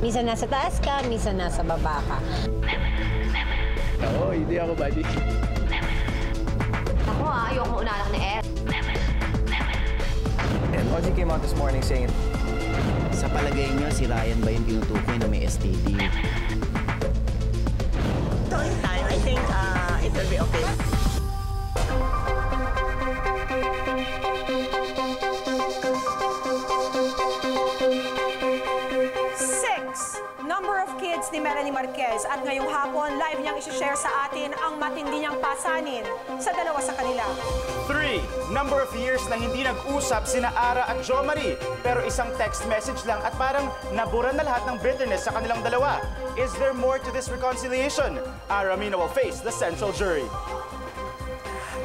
Minsan nasa taas ka, minsan nasa baba ka. Oo, hindi ako buddy. Ako ayoko unanak ni Ed. And Oji came out this morning saying, sa palagay niyo, si Ryan ba yung tinutukoy na may STD? So in time, I think it will be okay. Number of kids ni Melanie Marquez at ngayong hapon, live niyang isi-share sa atin ang matindi niyang pasanin sa dalawa sa kanila. 3. Number of years na hindi nag-usap sina Ara at Jo Marie, pero isang text message lang at parang nabura na lahat ng bitterness sa kanilang dalawa. Is there more to this reconciliation? Ara Mina will face the central jury.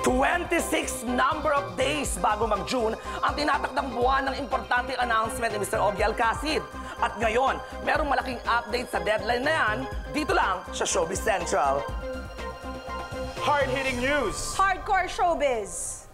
26 number of days bago mag-June ang tinatakdang buwan ng importanteng announcement ni Mr. Ogie Alcacid. At ngayon, merong malaking update sa deadline na yan, dito lang sa Showbiz Central. Hard-hitting news! Hardcore Showbiz!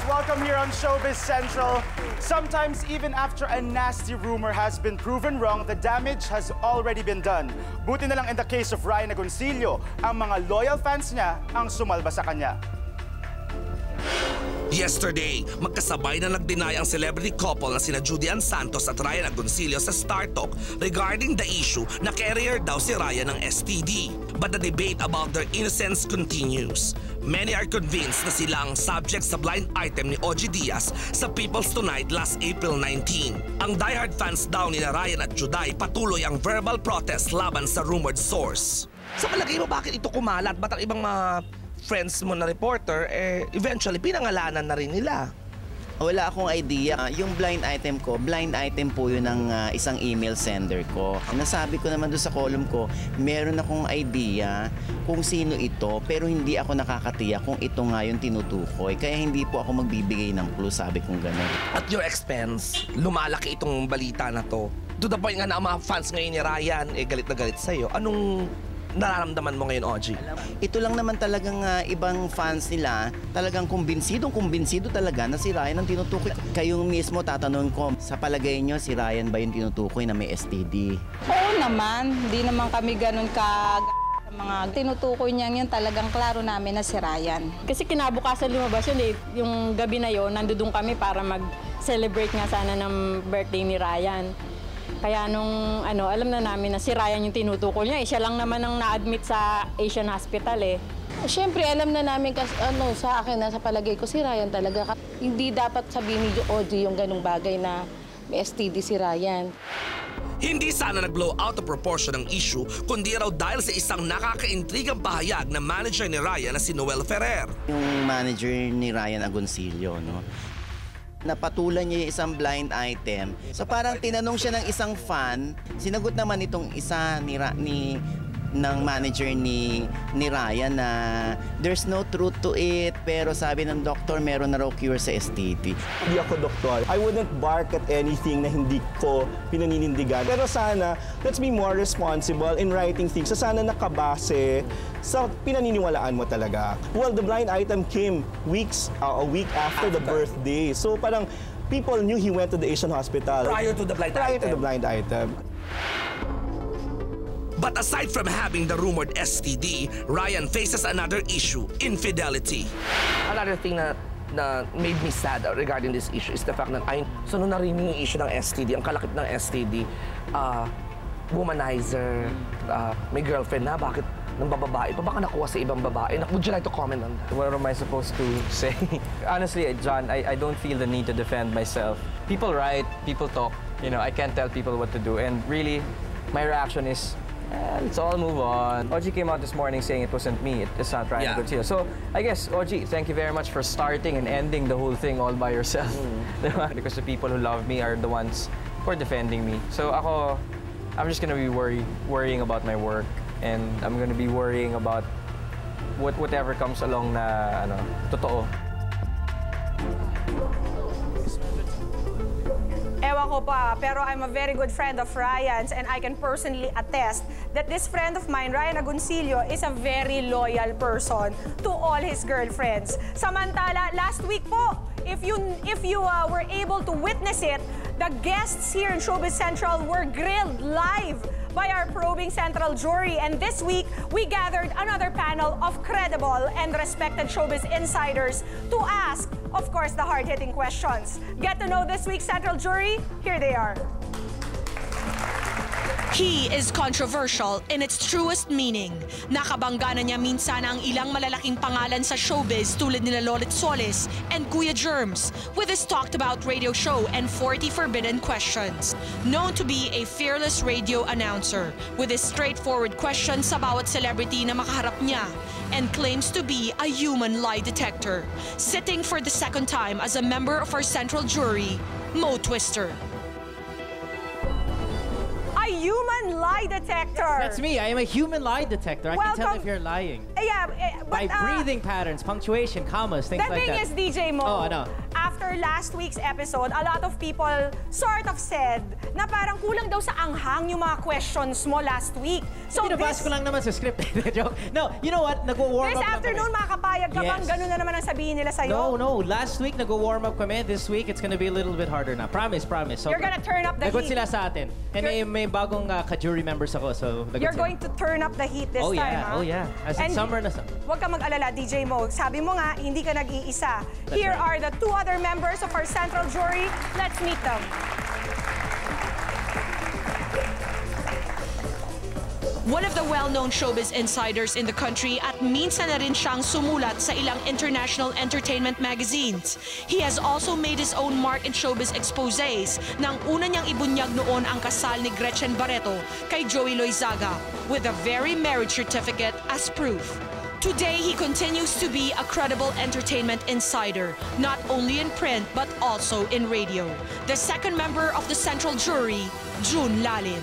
Welcome here on Showbiz Central. Sometimes even after a nasty rumor has been proven wrong, the damage has already been done. Buti na lang in the case of Ryan Agoncillo, ang mga loyal fans niya ang sumalba sa kanya. Yesterday, magkasabay na nag-deny ang celebrity couple na sina Judy Ann Santos at Ryan Agoncillo sa Star Talk regarding the issue na carrier daw si Ryan ng STD. But the debate about their innocence continues. Many are convinced na sila ang subject sa blind item ni Ogie Diaz sa People's Tonight last April 19. Ang diehard fans daw ni Ryan at Juday patuloy ang verbal protest laban sa rumored source. Sa palagay mo, bakit ito kumalat? Ba't ang ibang mga friends mo na reporter, eventually pinangalanan na rin nila? Wala akong idea. Yung blind item ko, blind item po yun ng isang email sender ko. Nasabi ko naman doon sa column ko, meron akong idea kung sino ito, pero hindi ako nakakatiya kung ito nga yung tinutukoy. Kaya hindi po ako magbibigay ng clue, sabi kong gano'n. At your expense, lumalaki itong balita na to. To the point nga na ang mga fans ngayon ni Ryan, galit na galit sa'yo. Anong nararamdaman mo ngayon, Ogie? Ito lang naman talagang ibang fans nila, talagang kumbinsidong talaga na si Ryan ang tinutukoy. Kayong mismo tatanungin ko, sa palagay nyo, si Ryan ba yung tinutukoy na may STD? Oo naman, hindi naman kami ganun sa mga tinutukoy niya yun, talagang klaro namin na si Ryan. Kasi kinabukasan lumabas yun yung gabi na yun, nandun kami para mag-celebrate nga sana ng birthday ni Ryan. Kaya nung alam na namin na si Ryan yung tinutukol niya, siya lang naman ang na-admit sa Asian Hospital Siyempre, alam na namin sa akin na sa palagay ko si Ryan talaga. Hindi dapat sabihin ni Ogie yung ganung bagay na may STD si Ryan. Hindi sana nag-blow out of proportion ang issue, kundi raw dahil sa isang nakakaintrigang pahayag na manager ni Ryan na si Noel Ferrer. Yung manager ni Ryan Agoncillo, no? Napatulan niya yung isang blind item. So parang tinanong siya ng isang fan, sinagot naman itong isa ng manager ni Ryan na there's no truth to it, pero sabi ng doktor meron na raw cure sa STD. Hindi ako doktor. I wouldn't bark at anything na hindi ko pinaninindigan. Pero sana, let's be more responsible in writing things. So sana nakabase sa pinaniniwalaan mo talaga. Well, the blind item came a week after the birthday. So parang people knew he went to the Asian Hospital. Prior to the blind Prior item. to the blind item. But aside from having the rumored STD, Ryan faces another issue, infidelity. Another thing na made me sad regarding this issue is the fact that nung narinig yung issue ng STD, ang kalakip ng STD, womanizer, may girlfriend na, bakit ng babae pa? Baka nakuha sa ibang babae. Would you like to comment on that? What am I supposed to say? Honestly, John, I don't feel the need to defend myself. People write, people talk. You know, I can't tell people what to do. And really, my reaction is let's all move on. OG came out this morning saying it wasn't me, it's not Ryan Agoncillo. So I guess, OG, thank you very much for starting and ending the whole thing all by yourself. Because the people who love me are the ones who are defending me. So I'm just gonna be worrying about my work, and I'm gonna be worrying about whatever comes along na totoo. Ewan ko pa, pero I'm a very good friend of Ryan's, and I can personally attest that this friend of mine, Ryan Agoncillo, is a very loyal person to all his girlfriends. Samantala, last week po, if you were able to witness it, the guests here in Showbiz Central were grilled live by our probing Central jury. And this week, we gathered another panel of credible and respected showbiz insiders to ask, of course, the hard-hitting questions. Get to know this week's Central jury? Here they are. He is controversial in its truest meaning. Nakabangga na niya minsan ang ilang malalaking pangalan sa showbiz tulad nila Lolit Solis and Kuya Germs with his talked about radio show and 40 forbidden questions. Known to be a fearless radio announcer with his straightforward questions sa bawat celebrity na makaharap niya and claims to be a human lie detector. Sitting for the second time as a member of our Central jury, Mo Twister. A human lie detector. That's me. I am a human lie detector. I can tell if you're lying. Yeah, by breathing patterns, punctuation, commas, things like that. The thing is, DJ Mo, ano? After last week's episode, a lot of people sort of said na parang kulang daw sa anghang yung mga questions mo last week. So Binabasa ko lang naman sa script. Joke. No, you know what? Nag-warm up this afternoon, makakapayag ka bang ganun na naman ang sabihin nila sa'yo? No. Last week, nag-warm up kami. This week, it's gonna be a little bit harder na. Promise. So, you're gonna turn up the heat. Lagot sila sa atin. And may bagong ka-jury members ako, so you're going to turn up the heat this time, ha? Oh, yeah. As in summer na summer. Huwag ka mag-alala, DJ Mo. Sabi mo nga, hindi ka nag-iisa. Here are the two other members of our Central jury. Let's meet them. One of the well-known showbiz insiders in the country at minsan na rin siyang sumulat sa ilang international entertainment magazines. He has also made his own mark in showbiz exposés nang una niyang ibunyag noon ang kasal ni Gretchen Barreto kay Joey Loizaga with a very marriage certificate as proof. Today, he continues to be a credible entertainment insider, not only in print but also in radio. The second member of the Central jury, June Lalin.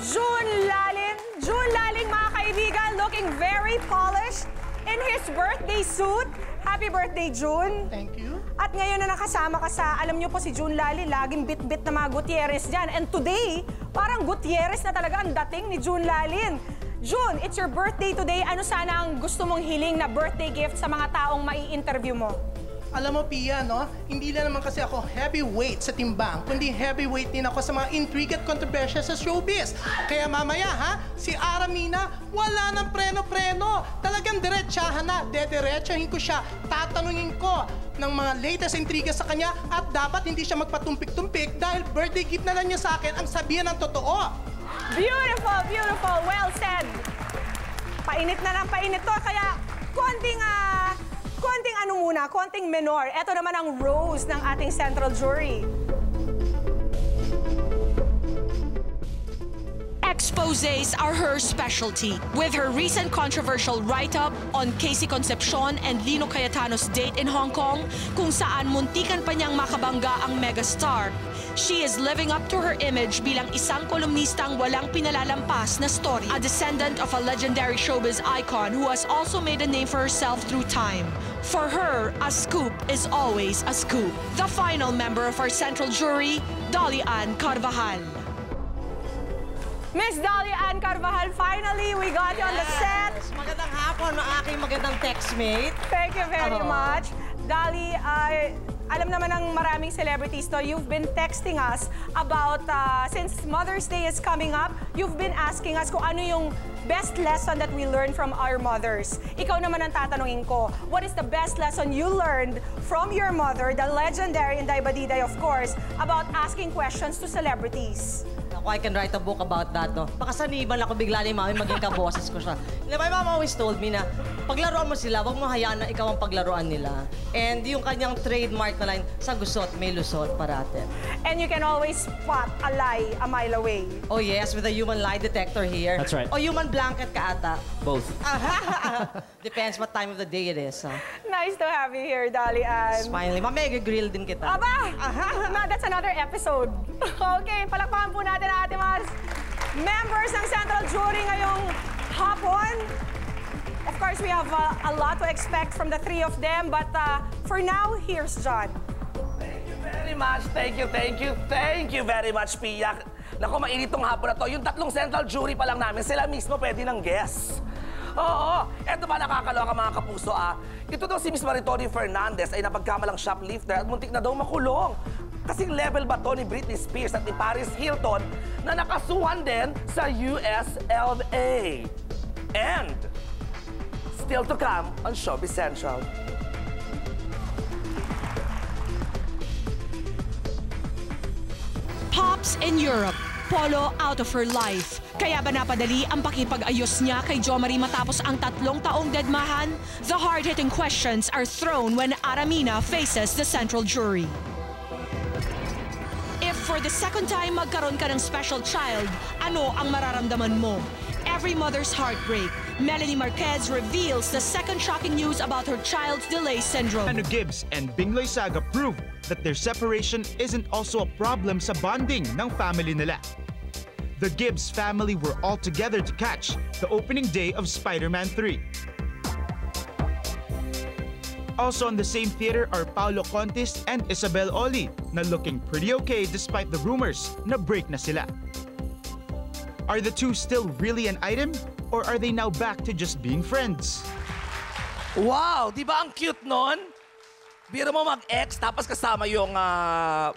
June Lalin, mga kaibigan, looking very polished in his birthday suit. Happy birthday, June. Thank you. At ngayon na nakasama ka sa, alam niyo po si June Lalin, laging bit-bit na mga Gutierrez dyan. And today, parang Gutierrez na talaga ang dating ni June Lalin. June, it's your birthday today. Ano sana ang gusto mong hiling na birthday gift sa mga taong mai-interview mo? Alam mo, Pia, no? Hindi lang naman kasi ako heavyweight sa timbang, kundi heavyweight din ako sa mga intrigue at kontrobersya sa showbiz. Kaya mamaya, ha? Si Aramina, wala nang preno-preno. Talagang diretsahan na. Dediretsahin ko siya. Tatanungin ko ng mga latest intriga sa kanya at dapat hindi siya magpatumpik-tumpik dahil birthday gift na lang niya sa akin ang sabihan ng totoo. Beautiful, beautiful. Well said. Painit na lang painit to. Kaya konting konting menor. Ito naman ang rose ng ating Central jury. Exposés are her specialty. With her recent controversial write-up on Casey Concepcion and Lino Cayetano's date in Hong Kong, kung saan muntikan pa niyang makabangga ang megastar, she is living up to her image bilang isang kolumnistang walang pinalalampas na story. A descendant of a legendary showbiz icon who has also made a name for herself through time. For her, a scoop is always a scoop. The final member of our Central jury, Dolly Ann Carvajal. Miss Dolly Ann Carvajal, finally, we got you on the set. Magandang hapon, aking magandang textmate. Thank you very much. Dolly, alam naman ng maraming celebrities to, you've been texting us about, since Mother's Day is coming up, you've been asking us kung ano yung best lesson that we learned from our mothers. Ikaw naman ang tatanungin ko, what is the best lesson you learned from your mother, the legendary Inday Badiday, of course, about asking questions to celebrities? I can write a book about that, no? Baka saniban ako bigla ni Mami maging kaboses ko siya. My mom always told me na paglaruan mo sila, wag mo hayaan na ikaw ang paglaruan nila. And yung kanyang trademark na line, sa gusot, may lusot parate. And you can always spot a lie a mile away. Oh yes, with a human lie detector here. That's right. O human blanket ka ata. Both. Depends what time of the day it is. Nice to have you here, Dolly Ann. Finally, mamega-grill din kita. Aba! That's another episode. Okay, palakpakan po natin ang ating mga members ng Central Jury ngayong hapon. Of course, we have a lot to expect from the three of them, but for now, here's John. Thank you very much. Thank you very much, Pia. Naku, mainit tong hapon na to. Yung tatlong Central Jury pa lang namin, sila mismo pwede ng guest. Oo, eto ba nakakaloka mga kapuso Ito daw si Miss Maritoni Fernandez ay napagkamalang shoplifter at muntik na daw makulong. Kasing level ba to ni Britney Spears at ni Paris Hilton na nakasuhan din sa USLA. And still to come on Showbiz Central. Pops in Europe, Polo out of her life. Kaya ba napadali ang pakipag-ayos niya kay Jo Marie matapos ang 3 taong dedmahan? The hard-hitting questions are thrown when Aramina faces the Central Jury. If for the second time magkaroon ka ng special child, ano ang mararamdaman mo? Every mother's heartbreak. Melanie Marquez reveals the second shocking news about her child's delay syndrome. Ano Gibbs and Bingloy Saga prove that their separation isn't also a problem sa bonding ng family nila. The Gibbs family were all together to catch the opening day of Spider-Man 3. Also in the same theater are Paolo Contis and Isabel Oli na looking pretty okay despite the rumors na break na sila. Are the two still really an item or are they now back to just being friends? Wow, di ba ang cute nun? Biro mo mag-ex, tapos kasama yung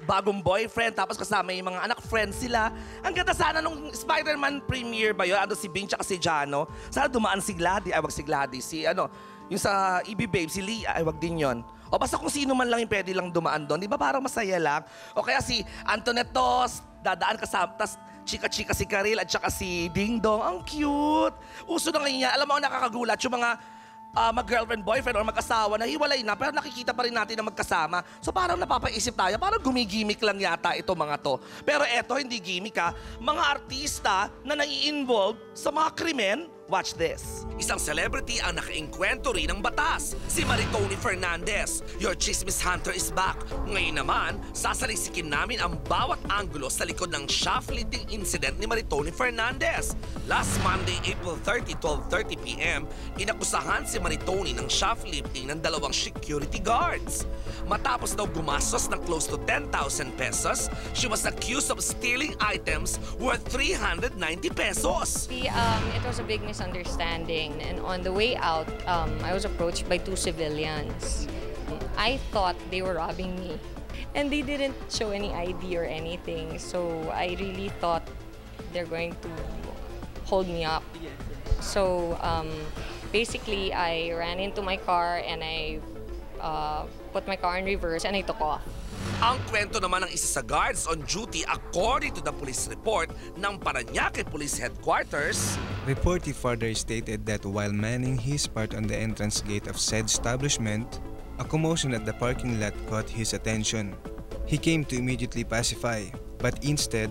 bagong boyfriend, tapos kasama yung mga anak friends sila. Ang ganda sana nung Spider-Man premiere ba yun? Ano si Bing tsaka si Jano? Sana dumaan si Gladys, ay wag si Gladys, si ano, yung sa EB Babe, si Lia, ay wag din yun. O basta kung sino man lang yung pwede lang dumaan doon, di ba parang masaya lang? O kaya si Antoinette Tos, dadaan kasama, tas chika-chika si Karil at saka si Ding Dong. Ang cute! Uso na ngayon yan. Alam mo ang nakakagulat, yung mga mag-girlfriend, boyfriend, or mag-asawa na hiwalay na, pero nakikita pa rin natin na magkasama. So parang napapaisip tayo, parang gumigimik lang yata ito mga to. Pero eto, hindi gimmick mga artista na nai-involve sa mga krimen. Watch this. Isang celebrity ang naka-engkwento rin ng batas, si Maritoni Fernandez. Your Chismis Hunter is back. Ngayon naman, sasalisikin namin ang bawat anggulo sa likod ng shoplifting incident ni Maritoni Fernandez. Last Monday, April 30, 12:30 p.m., inakusahan si Maritoni ng shoplifting ng 2 security guards. Matapos daw gumastos ng close to 10,000 pesos, she was accused of stealing items worth 390 pesos. It was a big misunderstanding, and on the way out, I was approached by 2 civilians. I thought they were robbing me, and they didn't show any ID or anything, so I really thought they're going to hold me up. So basically, I ran into my car and I put my car in reverse and I took off. Ang kwento naman ng isa sa guards on duty according to the police report ng Parañaque Police Headquarters. Reportee further stated that while manning his part on the entrance gate of said establishment, a commotion at the parking lot caught his attention. He came to immediately pacify, but instead,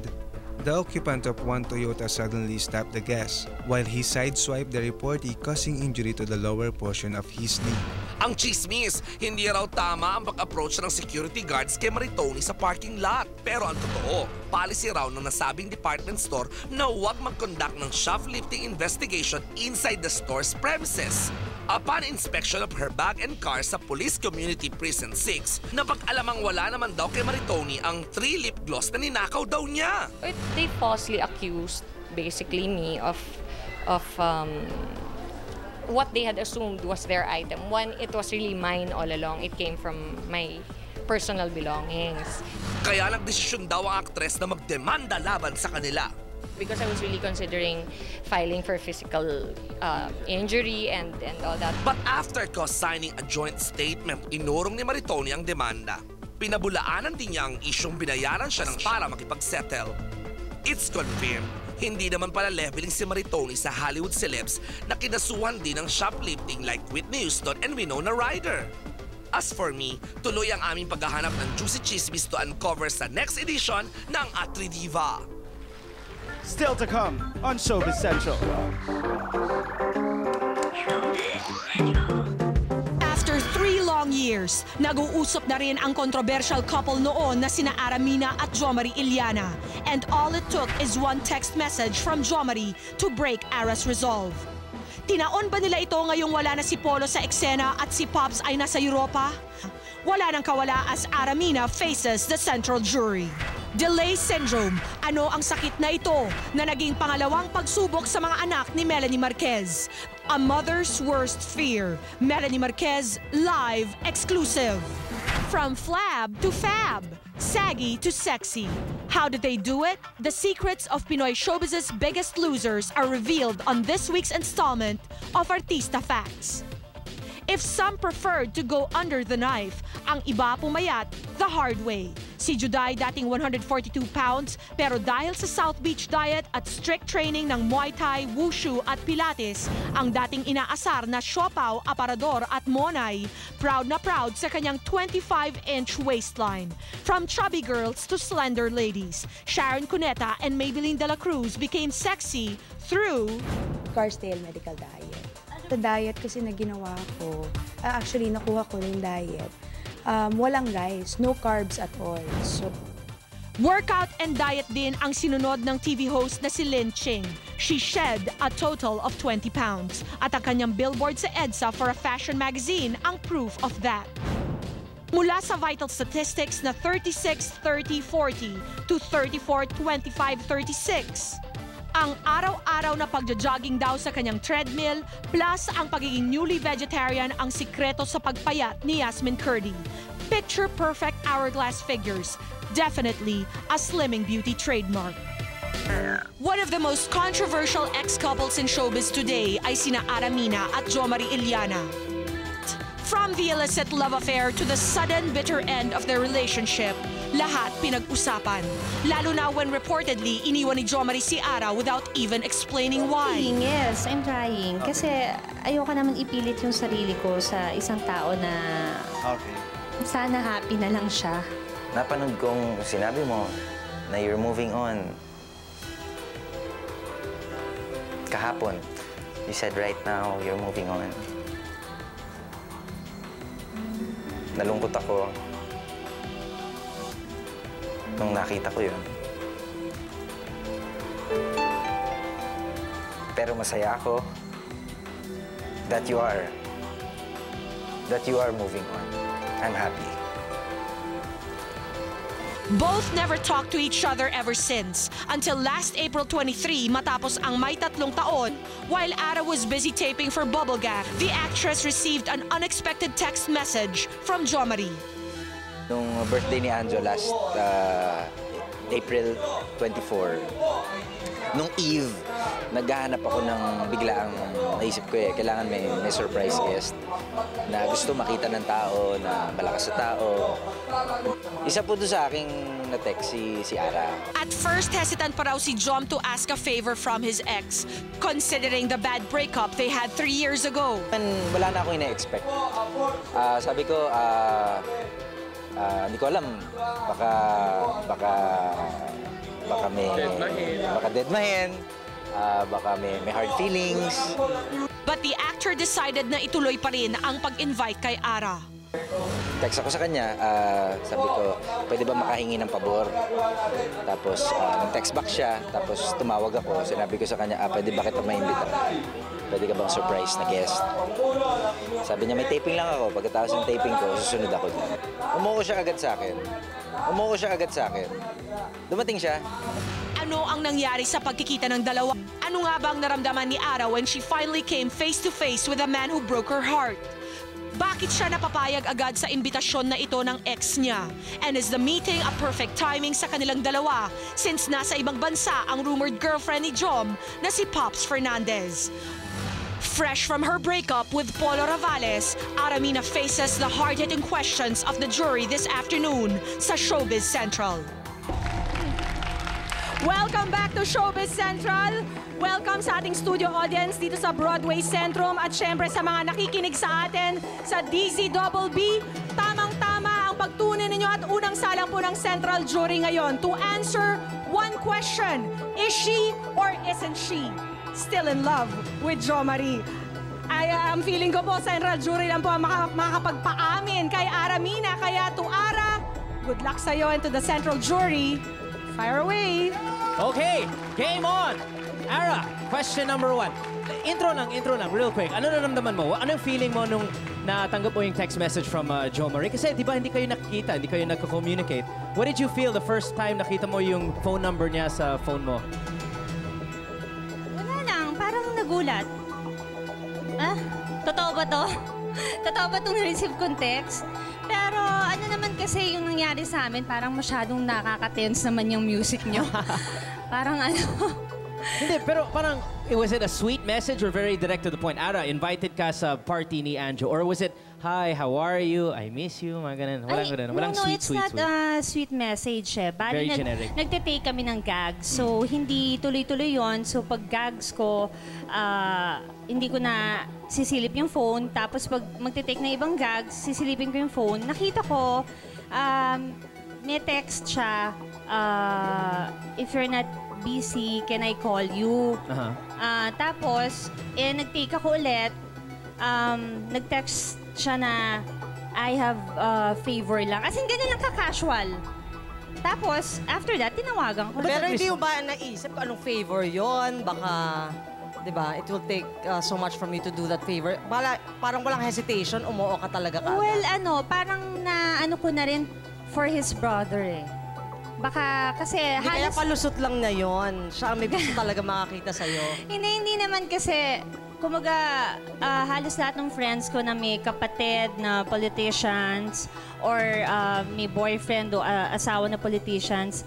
the occupant of one Toyota suddenly stopped the gas while he sideswiped the reportee, causing injury to the lower portion of his knee. Ang chismis, hindi raw tama ang pag-approach ng security guards kay Maritoni sa parking lot. Pero ang totoo, policy raw ng nasabing department store na huwag mag-conduct ng shoplifting investigation inside the store's premises. Upon inspection of her bag and car sa Police Community Prison 6, napag-alamang wala naman daw kay Maritoni ang 3 lip gloss na ninakaw daw niya. They falsely accused basically me of what they had assumed was their item. One, it was really mine all along. It came from my personal belongings. Kaya nagdesisyon daw ang aktres na magdemanda laban sa kanila. Because I was really considering filing for physical injury and all that. But after co-signing a joint statement, inurong ni Maritoni ang demanda. Pinabulaanan din niya ang isyong binayaran siya ng para makipag-settle. It's confirmed Hindi naman pala leveling si Maritoni sa Hollywood celebs na kinasuhan din ng shoplifting like Whitney Houston and Winona Ryder. As for me, tuloy ang aming paghahanap ng juicy chismis to uncover sa next edition ng Atri Diva. Still to come on Showbiz Central. After 3 long years, nag-uusap na rin ang controversial couple noon na sina Aramina at Jo Marie Iliana. And all it took is one text message from Jo Marie to break Ara's resolve. Tinaon ba nila ito ngayong wala na si Polo sa eksena at si Pops ay nasa Europa? Wala nang kawala as Aramina faces the central jury. Delay syndrome. Ano ang sakit na ito na naging pangalawang pagsubok sa mga anak ni Melanie Marquez? A mother's worst fear. Melanie Marquez live exclusive. From flab to fab, saggy to sexy. How did they do it? The secrets of Pinoy showbiz's biggest losers are revealed on this week's installment of Artista Facts. If some preferred to go under the knife, ang iba pumayat the hard way. Si Juday dating 142 pounds pero dahil sa South Beach diet at strict training ng Muay Thai, Wushu at Pilates, ang dating inaasar na siopaw, aparador at monay, proud na proud sa kanyang 25-inch waistline. From chubby girls to slender ladies, Sharon Cuneta and Maybelline De La Cruz became sexy through Carsdale Medical Diet. Sa diet kasi na ginawa ko, actually nakuha ko yung diet. Walang rice, no carbs at all. So, workout and diet din ang sinunod ng TV host na si Lynn Ching. She shed a total of 20 pounds. At ang kanyang billboard sa EDSA for a fashion magazine ang proof of that. Mula sa vital statistics na 36-30-40 to 34-25-36. Ang araw-araw na pagja-jogging daw sa kanyang treadmill plus ang pagiging newly vegetarian ang sikreto sa pagpayat ni Yasmin Curdy. Picture-perfect hourglass figures. Definitely a slimming beauty trademark. One of the most controversial ex-couples in showbiz today ay sina Aramina at Jo Marie Iliana. From the illicit love affair to the sudden bitter end of their relationship, lahat pinag-usapan. Lalo na when reportedly iniwan ni Jo Marie si Ara without even explaining why. Yes, I'm trying. Kasi ayoko naman ipilit yung sarili ko sa isang tao na sana happy na lang siya. Napanood kong sinabi mo na you're moving on. Kahapon, you said right now you're moving on. Nalungkot ako nung nakita ko yun. Pero masaya ako that you are moving on. I'm happy. Both never talked to each other ever since, until last April 23 matapos ang may 3 taon. While Ara was busy taping for Bubblegap, the actress received an unexpected text message from Jo Marie. Nung birthday ni Anjo last April 24, nung Eve, naghahanap ako ng biglaang naisip ko kailangan may surprise guest na gusto makita ng tao, na malakas sa tao. Isa po doon sa aking na-text si Ara. At first, hesitant pa raw si Jom to ask a favor from his ex, considering the bad breakup they had 3 years ago. Wala na akong ina-expect. Sabi ko, hindi ko alam, baka deadmahin, baka may hard feelings. But the actor decided na ituloy pa rin ang pag-invite kay Ara. Text ako sa kanya, sabi ko, pwede ba makahingi ng pabor? Tapos, nag-text back siya, tapos tumawag ako. Sinabi ko sa kanya, pwede ba kita maimbita? Pwede ka bang surprise na guest? Sabi niya, may taping lang ako. Pagkatapos ng taping ko, susunod ako dyan. Umuko siya agad sa akin. Dumating siya. Ano ang nangyari sa pagkikita ng dalawa? Ano nga bang naramdaman ni Ara when she finally came face-to-face with a man who broke her heart? Bakit siya napapayag agad sa imbitasyon na ito ng ex niya? And is the meeting a perfect timing sa kanilang dalawa since nasa ibang bansa ang rumored girlfriend ni Jom na si Pops Fernandez? Fresh from her breakup with Polo Ravales, Aramina faces the hard-hitting questions of the jury this afternoon sa Showbiz Central. Welcome back to Showbiz Central. Welcome sa ating studio audience dito sa Broadway Centrum at syempre sa mga nakikinig sa atin sa DZBB. Tamang-tama ang pagtunin ninyo at unang salang po ng Central Jury ngayon to answer one question. Is she or isn't she still in love with Jo Marie? Ang feeling ko po, Central Jury lang po ang makakapagpaamin kay Aramina. Kaya to Ara, good luck sa'yo and to the Central Jury. Fire away! Okay, game on! Ara, question number 1. Intro lang, real quick. Ano naramdaman mo? Anong feeling mo nung natanggap mo yung text message from Jo Marie? Kasi di ba hindi kayo nakikita, hindi kayo nagko-communicate. What did you feel the first time nakita mo yung phone number niya sa phone mo? Wala lang, parang nagulat. Totoo ba to? Totoo ba itong na-receive kong text? Pero ano naman kasi yung nangyari sa amin, parang masyadong nakaka-tense naman yung music nyo. Parang ano... Hindi, pero parang, was it a sweet message or very direct to the point? Ara, invited ka sa party ni Anjo. Or was it, hi, how are you? I miss you, mga ganun. Walang No, it's not a sweet message eh. Very generic. Nagtitake kami ng gags. So, hindi tuloy-tuloy yon. So, pag gags ko, hindi ko na sisilip yung phone. Tapos, pag magtitake na ibang gags, sisilipin ko yung phone. Nakita ko, may text siya, if you're not busy, can I call you? Tapos, nag-take ako ulit. Nag-text siya na, I have favor lang. As in, ganun lang ka-casual. Tapos, after that, tinawagan ko. Pero hindi mo ba naisip kung anong favor yon? Baka, di ba, it will take so much for me to do that favor. Parang walang hesitation, umuo ka talaga ka. Well, parang ano ko na rin for his brother eh. Baka kasi Hindi kaya palusot lang na yon. Siya may gusto talaga makakita sa'yo. Hindi naman kasi, kumaga, halos lahat ng friends ko na may kapatid na politicians or may boyfriend o asawa na politicians,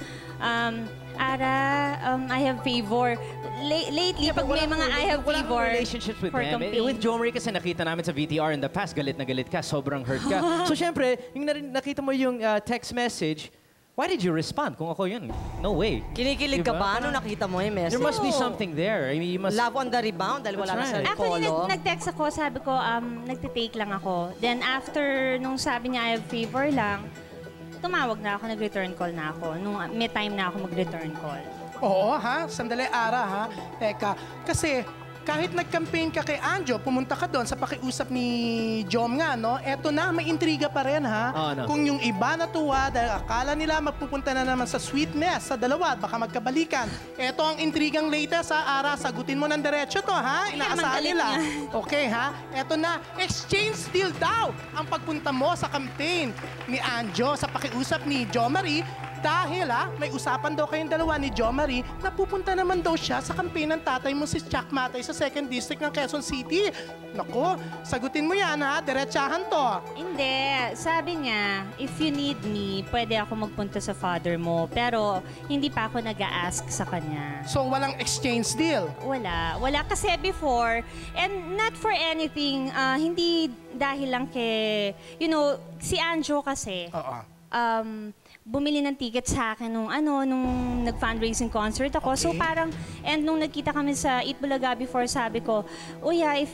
Ara, I have favor. Lately, pag may mga I have favor relationships with for them. campaign. With Jo Marie kasi nakita namin sa VTR in the past, galit na galit ka, sobrang hurt ka. So syempre, yung nakita mo yung text message, why did you respond? Kung ako yun, no way. Kinikilig ka ba nung nakita mo yung message? There must be something there. I mean, you must... Love on the rebound dahil wala na sa Actually, polo. nag-text ako, sabi ko, nagtitake lang ako. Then after, nung sabi niya, I have favor lang, tumawag na ako, nag-return call na ako. Nung may time na ako mag-return call. Oo, ha? Sandali, Ara, ha? Teka, kasi kahit nag-campaign ka kay Anjo, pumunta ka doon sa pakiusap ni Jom nga, no? Eto na, may intriga pa rin, ha? Kung yung iba natuwa dahil akala nila magpupunta na naman sa sweet mess sa dalawa at baka magkabalikan. Eto ang intrigang latest, ha, Ara? Sagutin mo ng diretso to, ha? Inaasahan nila. Okay, ha? Eto na, exchange deal daw ang pagpunta mo sa campaign ni Anjo sa pakiusap ni Jo Marie. Dahil may usapan daw kayong dalawa ni Jo Marie na pupunta naman daw siya sa campaign ng tatay mo si Chuck Matay sa 2nd District ng Quezon City. Nako, sagutin mo yan ha, diretsahan to. Hindi, sabi niya, if you need me, pwede ako magpunta sa father mo. Pero hindi pa ako nag-a-ask sa kanya. So walang exchange deal? Wala kasi before, and not for anything, hindi dahil lang kay, si Anjo kasi, bumili ng ticket sa akin nung nag-fundraising concert ako. Okay. So parang, and nung nagkita kami sa Eat Bulaga before, sabi ko, if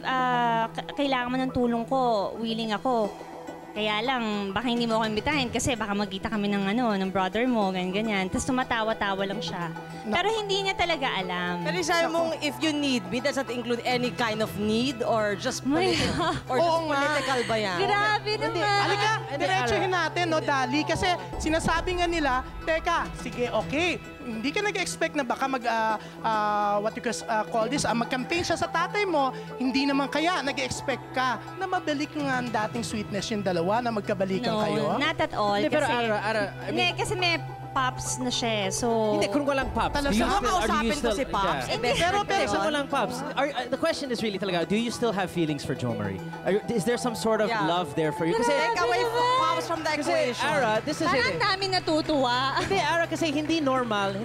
kailangan mo ng tulong ko, willing ako. Kaya lang, baka hindi mo ako imbitahin kasi baka magkita kami ng brother mo, ganyan. Tapos tumatawa-tawa lang siya. Pero hindi niya talaga alam. Pero sabi mong, if you need me, does that include any kind of need or just political? Or just political ba yan? Grabe naman. Halika, diretsuhin natin, no, Dali? Kasi sinasabi nga nila, teka, sige, okay. Hindi ka nag-expect na baka mag-campaign siya sa tatay mo, hindi naman kaya nag-expect ka na mabalik nga ang dating sweetness yung dalawa na magkabalikan kayo? No, not at all. Hindi, pero kasi may pops na siya. So, hindi, kung walang pops. Kausapin ko si Pops. Pero kung walang pops, the question is really talaga, do you still have feelings for Jo Marie? Is there some sort of love there for you? Kasi take away Pops from the equation. Ara, this is parang dami natutuwa. Hindi, Ara, kasi hindi normal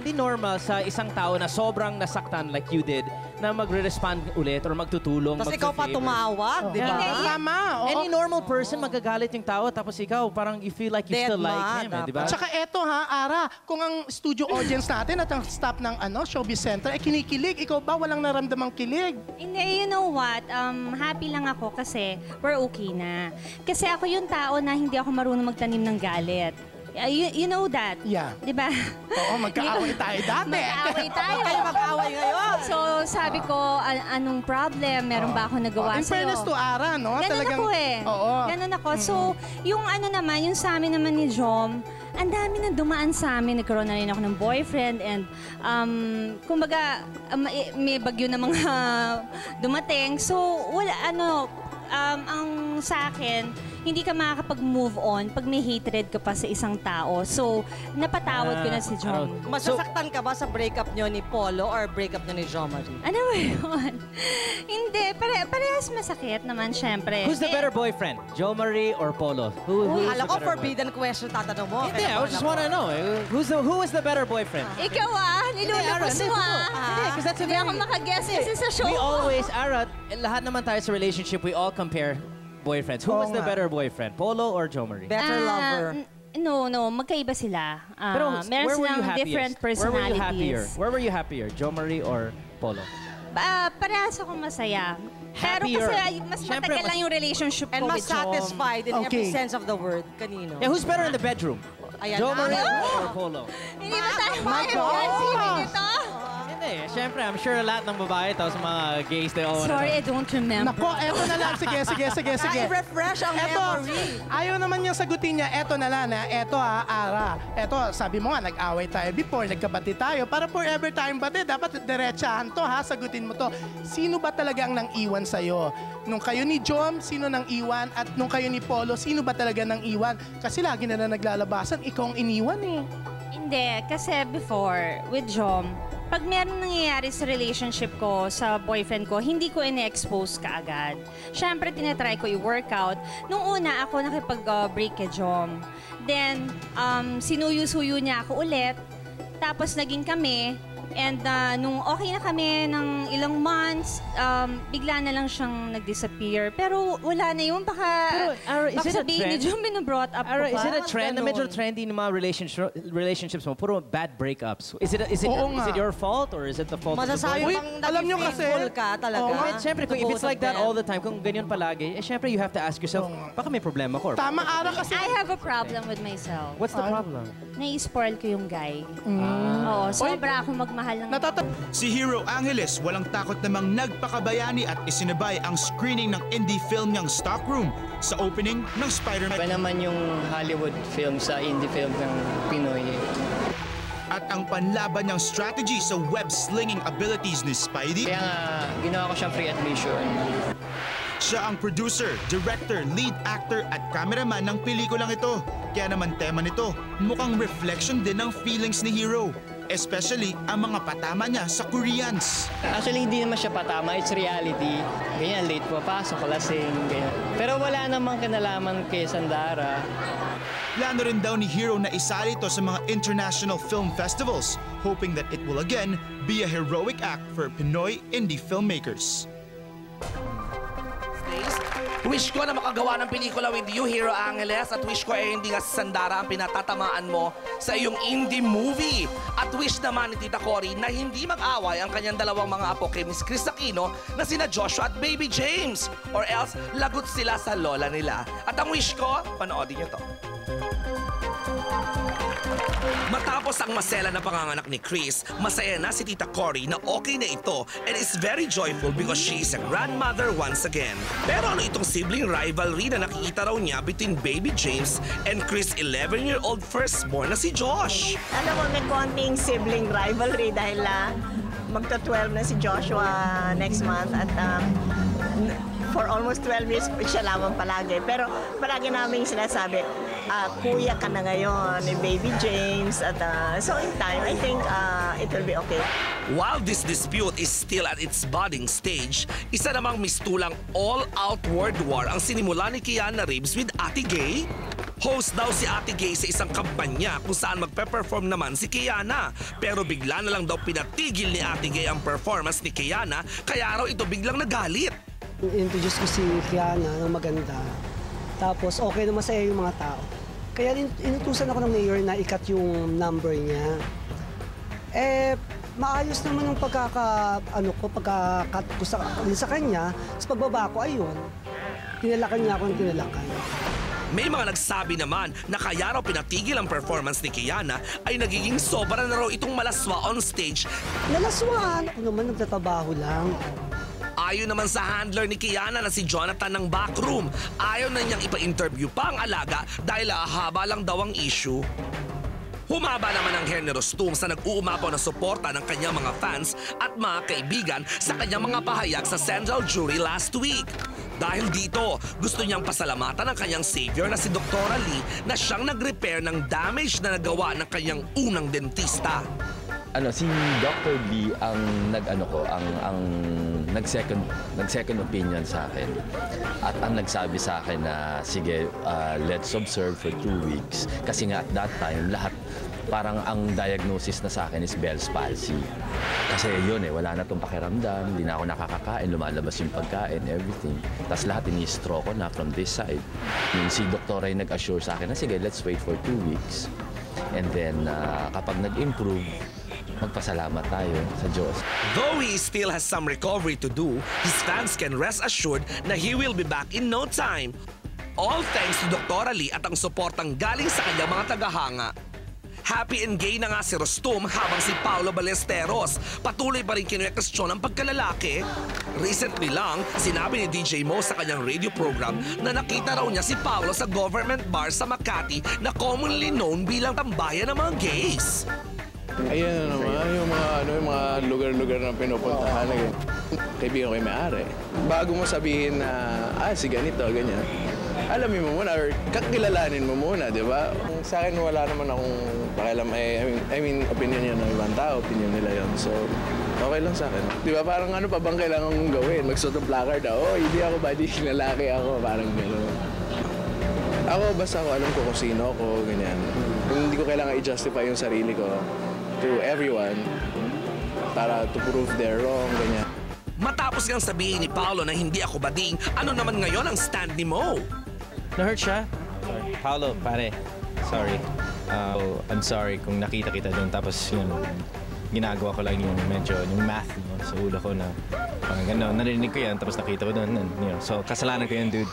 sa isang tao na sobrang nasaktan like you did, na magre-respond ulit or magtutulong. Tapos ikaw pa tumawag, di ba? Tama. Any normal person, magagalit yung tao, tapos ikaw, parang you feel like you still like him, di ba? At saka eto ha, Ara, kung ang studio audience natin at ang staff ng Showbiz Center ay kinikilig, ikaw ba walang naramdamang kilig? Hindi, you know what? Happy lang ako kasi we're okay na. Kasi ako yung tao na hindi ako marunong magtanim ng galit. You know that? Yeah. Di ba? Oo, magkaaway tayo dati. Magkaaway tayo. Kayo mag-away ngayon. So, sabi ko, anong problem? Meron ba ako nagawa In sa'yo? fairness to Ara, no? Ganun ako eh. Oo. Ganun ako. So, yung ano naman, yung sa amin naman ni Jom, ang dami na dumaan sa amin. Nagkaroon na rin ako ng boyfriend and kumbaga, may bagyo na mga dumating. So, wala, ang sa akin, hindi ka makakapag-move on pag may hatred ka pa sa isang tao. So, napatawad ko na si Jom. Masasaktan ka ba sa breakup nyo ni Polo or breakup nyo ni Jo Marie? Ano ba yun? Hindi, parehas masakit naman, syempre. Who's the better boyfriend? Jo Marie or Polo? Alam ko, forbidden question tatanong mo. Hindi, I just wanna know. Who is the better boyfriend? Ikaw nilulubos mo Hindi, because that's a Hindi ako makaguess kasi sa show We ko. always, Ara, lahat naman tayo sa relationship, we all compare boyfriends. Who was the better boyfriend? Polo or Jo Marie? Better lover. No, magkaiba sila. Pero Meron where were you silang different happiest? personalities. Where were you happier? Jo Marie or Polo? Parehas ako masaya. Pero Happier. kasi mas matagal lang yung relationship ko And mas with Jom. satisfied in every sense of the word. Kanino? Yeah, who's better in the bedroom? Ayan Jo na. Marie or Polo? Hindi ba tayo My makakasipin ito? Hindi, syempre, I'm sure lahat ng babae ito sa mga gays, they all Sorry, I don't remember. Nako, eto na lang. Sige. I-refresh ang memory. Ayaw naman niyang sagutin niya. Eto na lang, Eto Ara. Eto, sabi mo nga, nag-away tayo before, nagkabati tayo. Para forever tayong bati, dapat diretsahan to, ha? Sagutin mo to. Sino ba talaga ang nang-iwan sa'yo? Nung kayo ni Jom, sino nang iwan? At nung kayo ni Polo, sino ba talaga nang iwan? Kasi lagi na naglalabasan, ikaw ang iniwan eh. Hindi, kasi before, with Jom, pag meron nangyayari sa relationship ko, sa boyfriend ko, hindi ko ine-expose kaagad. Siyempre, tinatry ko i-workout. Nung una, ako nakipag-break kay Jom. Then, sinuyo-suyo niya ako ulit. Tapos, naging kami. And nung okay na kami ng ilang months, bigla na lang siyang nag-disappear. Pero wala na yun. Baka sabihin ni Jom, binabrought up ko pa. Is it a trend? Na medyo trendy ng mga relationships mo, puro bad breakups. Is it your fault or is it the fault of the boy? Alam nyo kasi, ka talaga. Siyempre, if it's like that all the time, kung ganyan palagi, syempre you have to ask yourself, baka may problema ko. Tama, Ara, kasi... I have a problem with myself. What's the problem? Nai-spoil ko yung guy. Oo, sobra ako magmahal ng... Si Hero Angeles walang takot namang nagpakabayani at isinabay ang screening ng indie film niyang Stockroom sa opening ng Spider-Man. Iba naman yung Hollywood film sa indie film ng Pinoy. At ang panlaban niyang strategy sa web-slinging abilities ni Spidey. Kaya nga, ginawa ko siyang free admission. Siya ang producer, director, lead actor at cameraman ng pelikulang ito. Kaya naman tema nito, mukhang reflection din ng feelings ni Hero. Especially ang mga patama niya sa Koreans. Actually, hindi naman siya patama. It's reality. Ganyan, late papasok, lasing, ganyan. Pero wala namang kinalaman kay Sandara. Plano rin daw ni Hero na isali ito sa mga international film festivals, hoping that it will again be a heroic act for Pinoy indie filmmakers. Wish ko na makagawa ng pelikula with you, Hero Angeles. At wish ko hindi nga si Sandara ang pinatatamaan mo sa iyong indie movie. At wish naman ni Tita Cory na hindi mag-away ang kanyang dalawang mga apo kay Miss Chris Aquino na sina Joshua at Baby James. Or else, lagot sila sa lola nila. At ang wish ko, panoodin niyo to. Matapos ang masela na panganganak ni Chris, masaya na si Tita Cory na okay na ito and is very joyful because she is a grandmother once again. Pero ano itong sibling rivalry na nakikita raw niya between Baby James and Chris' 11-year-old firstborn na si Josh? Alam mo, may konting sibling rivalry dahil magto-12 na si Joshua next month at for almost 12 years siya lamang palagi. Pero palagi namin sinasabi, kuya ka na ngayon ni Baby James. At so in time, I think it will be okay. While this dispute is still at its budding stage, isa namang mistulang all-out word war ang sinimula ni Keanu Reeves with Ate Gay. Host daw si Ate Gay sa isang kampanya kung saan magpe-perform naman si Kiana. Pero bigla na lang daw pinatigil ni Ate Gay ang performance ni Kiana, kaya raw ito biglang nagalit. Introduce ko si Kiana ng maganda. Tapos okay naman sa yung mga tao. Kaya inutusan ako ng mayor na ikat yung number niya. Maayos naman yung pagka-cut ko sa kanya. Sa pagbaba ko, ayun. Tinalakan niya ako ng tinalakan. May mga nagsabi naman na kaya raw pinatigil ang performance ni Kiana ay nagiging sobra na raw itong malaswa on stage. Nalaswaan! Ako naman nagtatrabaho lang. Ayon naman sa handler ni Kiana na si Jonathan ng backroom, ayaw na niyang ipa-interview pa ang alaga dahil haba lang daw ang issue. Humaba naman ang hair ni Rostum sa nag-uumapaw na suporta ng kanyang mga fans at mga kaibigan sa kanyang mga pahayag sa Central Jury last week. Dahil dito, gusto niyang pasalamatan ang kanyang savior na si Dr. Lee na siyang nag-repair ng damage na nagawa ng kanyang unang dentista. Si Dr. Lee ang nag-second opinion sa akin at ang nagsabi sa akin na sige, let's observe for 2 weeks kasi nga at that time lahat parang ang diagnosis na sa akin is Bell's palsy. Kasi yun wala na itong pakiramdam, hindi na ako nakakakain, lumalabas yung pagkain, everything. Tapos lahat ini-stroke ko na from this side. Yung si Dr. ay nag-assure sa akin na sige, let's wait for 2 weeks. And then kapag nag-improve, magpasalamat tayo sa Diyos. Though he still has some recovery to do, his fans can rest assured na he will be back in no time. All thanks to Dr. Lee at ang suportang galing sa kanyang mga tagahanga. Happy and gay na nga si Rostum habang si Paolo Ballesteros patuloy pa rin kinuwestiyon ang pagkalalaki. Recently lang, sinabi ni DJ Mo sa kanyang radio program na nakita raw niya si Paolo sa government bar sa Makati na commonly known bilang tambayan ng mga gays. Ayan na naman, yung mga lugar-lugar na pinupuntahan. Kaibigan ko yung may-ari. Bago mo sabihin na, si ganito, ganyan, alamin mo muna or kakilalanin mo muna, di ba? Sa akin, wala naman akong pakialam. I mean, opinion yan ng ibang tao, opinion nila yun. So, okay lang sa akin. Di ba, parang ano pa bang kailangan kong gawin? Magsuot ng placard, hindi ako body, lalaki ako, parang gano'n. Ako, basta ako alam ko kung sino ako, ganyan. Hindi ko kailangan i-justify yung sarili ko to everyone para to prove they're wrong, ganyan. Matapos ngang sabihin ni Paolo na hindi ako bading, ano naman ngayon ang stand ni Mo? Na-hurt siya? Sorry. Paolo, pare. Sorry. I'm sorry kung nakita kita doon. Tapos yun, ginagawa ko lang yung medyo, yung math sa ulo ko na parang gano'n. Narinig ko yan, tapos nakita ko doon. So, kasalanan ko yun, dude.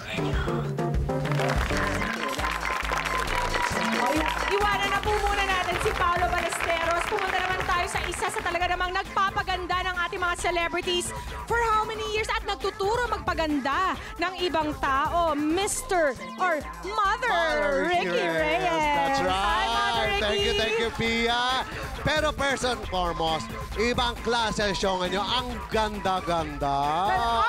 Iwanan na po muna natin si Paolo Ballesteros. Pumunta naman tayo sa isa sa talaga namang nagpapaganda ng ating mga celebrities for how many years at nagtuturo magpaganda ng ibang tao, Mr. or Mother Ricky Reyes. That's right. Hi, Mother Ricky. Thank you, Pia. Pero first and foremost, ibang klase ang show nyo. Ang ganda-ganda.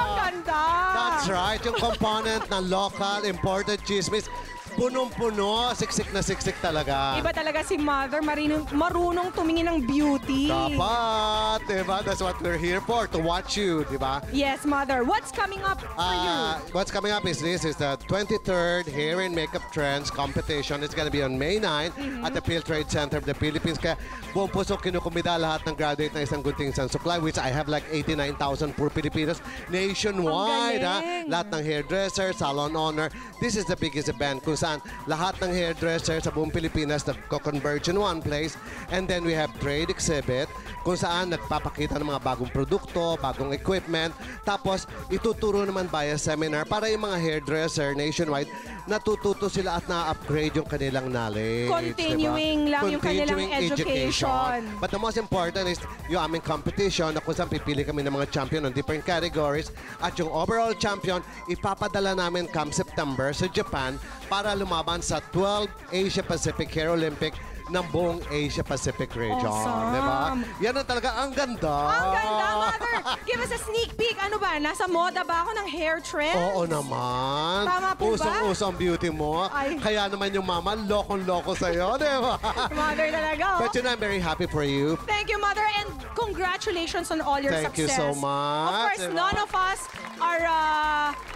Ang ganda. That's right. Yung component ng local, imported chismis, punong-puno, siksik na siksik talaga. Iba talaga si Mother, marunong tumingin ng beauty. Dapat, diba? That's what we're here for, to watch you, diba? Yes, Mother. What's coming up for you? What's coming up is this is the 23rd Hair and Makeup Trends Competition. It's gonna be on May 9 at the Field Trade Center of the Philippines. Kaya buong puso kinukumbida lahat ng graduate ng isang gunting isang supply, which I have like 89,000 for Filipinos nationwide. Lahat ng hairdresser, salon owner. This is the biggest event kung saan lahat ng hairdresser sa buong Pilipinas nagko-converge in one place. And then we have trade exhibit kung saan nagpapakita ng mga bagong produkto, bagong equipment. Tapos ituturo naman via seminar para yung mga hairdresser nationwide natututo sila at na-upgrade yung kanilang knowledge. Continuing lang yung kanilang education. But the most important is yung aming competition na kung saan pipili kami ng mga champion ng different categories. At yung overall champion, ipapadala namin come September sa Japan para lumaban sa 12 Asia Pacific Hair Olympic ng buong Asia Pacific region. Awesome. Diba? Yan ang talaga, ang ganda. Ang ganda, Mother! Give us a sneak peek. Ano ba? Nasa moda ba ako ng hair trend? Oo naman. Tama po ba? Usong-uso ang beauty mo. Ay. Kaya naman yung mama, lokong-loko sa'yo, di ba? Mother talaga, oh. But you know, I'm very happy for you. Thank you, Mother, and congratulations on all your Thank you success. so much. Of course, none of us are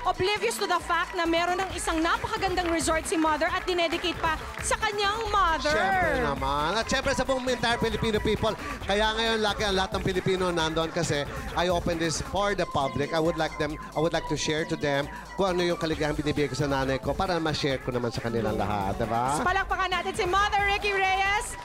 oblivious to the fact na meron ng isang napakagandang resort si Mother at dinedicate pa sa kanyang mother. Siyempre naman. At siyempre sa buong entire Filipino people. Kaya ngayon, laki ang lahat ng Pilipino nandun kasi I open this for the public. I would like to share to them kung ano yung kaligayang binibigay ko sa nanay ko para ma-share ko naman sa kanilang lahat. Diba? Palakpakan natin si Mother Ricky Reyes.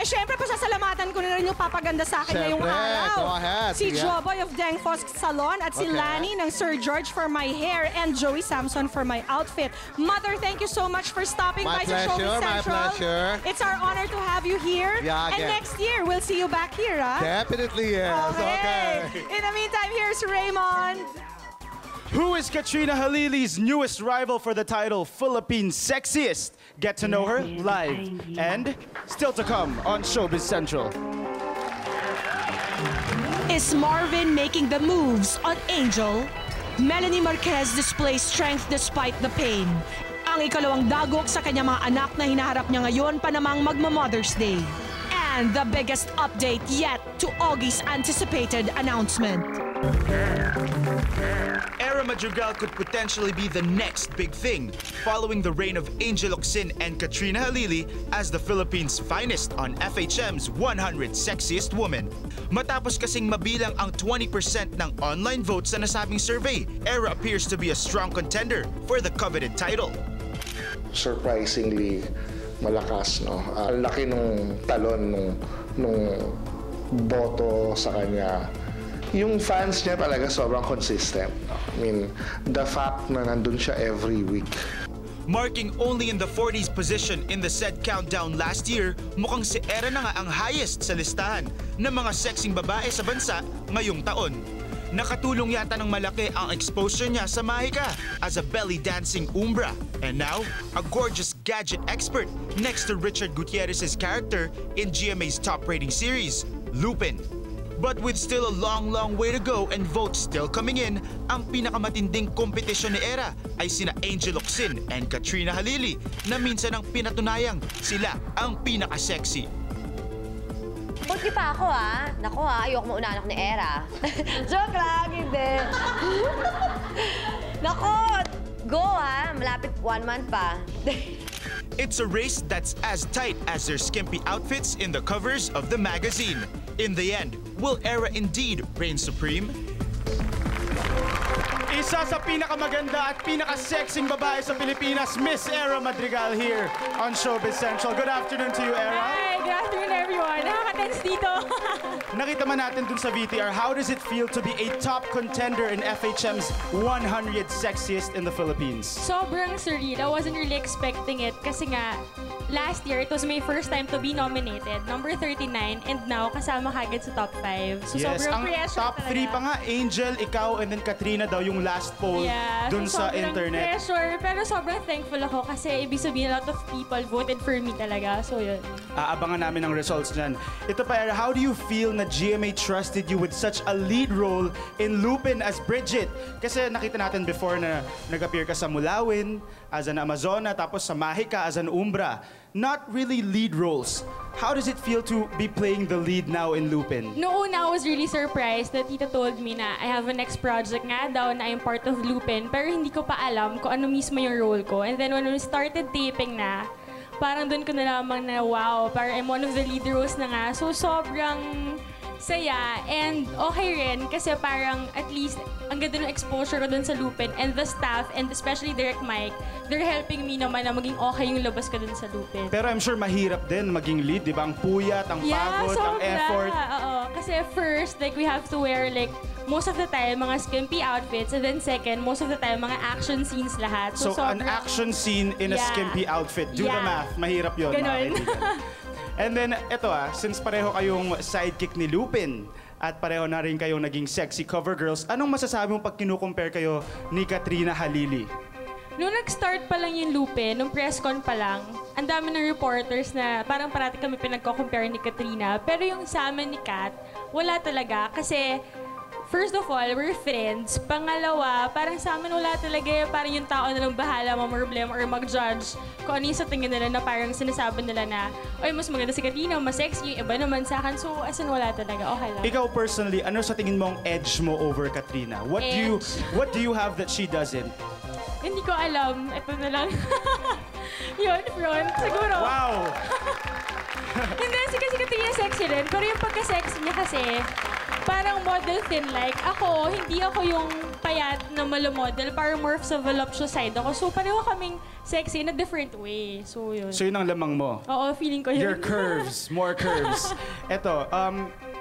Eh, syempre, pasasalamatan ko na rin yung papaganda sa akin ngayong araw. Go ahead. Si Joboy of Dengfos Salon at si Lani ng Sir George for my hair and Joey Samson for my outfit. Mother, thank you so much for stopping by sa Showbiz Central. My pleasure. It's our honor to have you here. Yeah, and next year, we'll see you back here, ha? Definitely, yes. Okay. In the meantime, here's Raymond. Who is Katrina Halili's newest rival for the title Philippines Sexiest? Get to know her live and still to come on Showbiz Central. Is Marvin making the moves on Angel? Melanie Marquez displays strength despite the pain. Ang ikalawang dagok sa kanyang mga anak na hinaharap niya ngayon pa namang magma-Mother's Day. And the biggest update yet to Augie's anticipated announcement. Era Madrigal could potentially be the next big thing, following the reign of Angel Locsin and Katrina Halili as the Philippines' finest on FHM's 100 Sexiest Women. Matapos kasing mabilang ang 20% ng online votes sa nasabing survey, Era appears to be a strong contender for the coveted title. Surprisingly malakas, no? Ang laki nung talon nung boto sa kanya. Yung fans niya talaga sobrang consistent. I mean, the fact na nandun siya every week. Marking only in the 40s position in the said countdown last year, mukhang si Era na nga ang highest sa listahan ng mga sexing babae sa bansa ngayong taon. Nakatulong yata ng malaki ang exposure niya sa Mahika as a belly dancing umbra. And now, a gorgeous gadget expert next to Richard Gutierrez's character in GMA's top rating series, Lupin. But with still a long way to go and votes still coming in, ang pinakamatinding kompetisyon ni Era ay sina Angel Locsin and Katrina Halili na minsan ang pinatunayang sila ang pinaka-sexy. Vote niyo pa ako, ha? Naku, ha? Ayoko mauna anak ni Era. Joke lang, hindi. Naku, go, ha? Malapit 1 month pa. It's a race that's as tight as their skimpy outfits in the covers of the magazine. In the end, will Era indeed reign supreme? Isa sa pinakamaganda at pinaka-sexing babae sa Pilipinas, Miss Era Madrigal here on Showbiz Central. Good afternoon to you, Era. Hi, good afternoon everyone. Nakaka-tense dito. Nakita man natin dun sa VTR, how does it feel to be a top contender in FHM's 100 Sexiest in the Philippines? Sobrang surreal. I wasn't really expecting it kasi nga, last year, it was my first time to be nominated. Number 39, and now, kasama kagad sa top 5. So, Yes, sobrang ang pressure top 3 talaga. pa nga, Angel, ikaw, and then Katrina daw yung last poll dun so sa sobrang internet. pressure, pero sobrang thankful ako kasi ibig sabihin a lot of people voted for me talaga. So, yun. Aabangan namin ang results dyan. Ito pa, Era, how do you feel na GMA trusted you with such a lead role in Lupin as Bridget? Kasi nakita natin before na nag-appear ka sa Mulawin as an Amazona, tapos sa Mahika as an Umbra. Not really lead roles. How does it feel to be playing the lead now in Lupin? Noong una, I was really surprised that Tita told me na I have a next project nga daw na I'm part of Lupin, pero hindi ko pa alam kung ano mismo yung role ko. And then when we started taping na, parang doon ko na lamang na wow, parang I'm one of the lead roles na nga. So sobrang saya and okay rin kasi parang at least ang ganda ng exposure ko dun sa Lupin and the staff and especially Direct Mike, they're helping me naman na maging okay yung labas ko dun sa Lupin. Pero I'm sure mahirap din maging lead, di ba? Ang puyat, ang pagod, ang effort. Oo. Kasi first, like we have to wear like most of the time mga skimpy outfits and then second, most of the time mga action scenes lahat. So an action scene in a skimpy outfit. Do the math. Mahirap yun. Ganon. And then, eto since pareho kayong sidekick ni Lupin at pareho na rin kayong naging sexy cover girls, anong masasabi mo pag kinukompare kayo ni Katrina Halili? nung nag-start pa lang yung Lupin, nung press con pa lang, ang dami ng reporters na parang parati kami pinagko-compare ni Katrina. Pero yung sa amin ni Kat, wala talaga. Kasi, first of all, we're friends. Pangalawa, parang sa amin wala talaga. Parang yung tao na lang bahala mamroblema or mag-judge kung ano yung sa tingin nila na parang sinasabi nila na, oy, mas maganda si Katrina, mas sexy, yung iba naman sa akin. So, as in, wala talaga. Okay lang. Ikaw personally, ano sa tingin mong edge mo over Katrina? What do you have that she doesn't? Hindi ko alam. Ito na lang. Yun, front. Siguro. Wow! Hindi, kasi Katrina sexy rin. Pero yung pagka-sexy niya kasi, parang model thin like. Ako, hindi ako yung payat na malumodel. Parang more sa voluptuous side ako. So, pareho kaming sexy in a different way. So, yun. So, yun ang lamang mo? Oo, feeling ko yun. Your curves. More curves. Eto,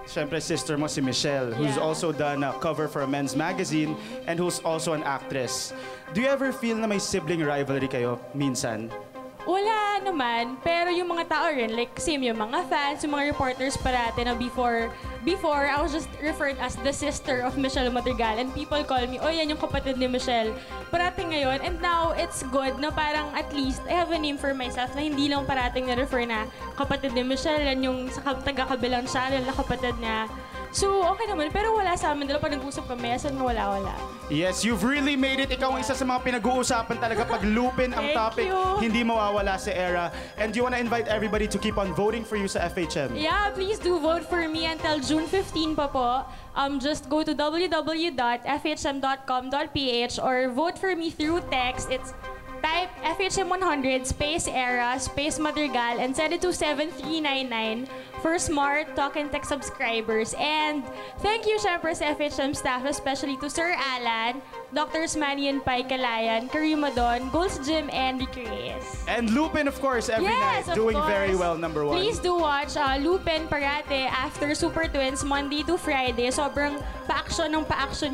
syempre, sister mo si Michelle, who's also done a cover for a men's magazine and who's also an actress. Do you ever feel na may sibling rivalry kayo minsan? Wala naman, pero yung mga tao rin, like same yung mga fans, yung mga reporters parati na before I was just referred as the sister of Michelle Madrigal and people call me, oh yan yung kapatid ni Michelle. Parati ngayon, and now it's good na parang at least I have a name for myself na hindi lang parating na-refer na kapatid ni Michelle, yan yung sa taga-kabilang channel na kapatid niya. So, okay naman. Pero wala sa amin. Pag nag-usap kami, asan mo wala. Yes, you've really made it. Ikaw ang isa sa mga pinag-uusapan talaga. Pag Lupin ang topic, hindi mawawala si Era. And do you wanna invite everybody to keep on voting for you sa FHM? Yeah, please do vote for me until June 15 pa po. Just go to www.fhm.com.ph or vote for me through text. It's type FHM100 space Era space Madrigal and send it to 73399 for smart talk and text subscribers. And thank you syempre sa FHM staff, especially to Sir Alan, Drs. Manny and Pai Kalayan, Karima Don, Gold's Gym, and Rick Reyes. And Lupin, of course, every night. Doing very well, number one. Please do watch Lupin parate after Super Twins, Monday to Friday. Sobrang pa-action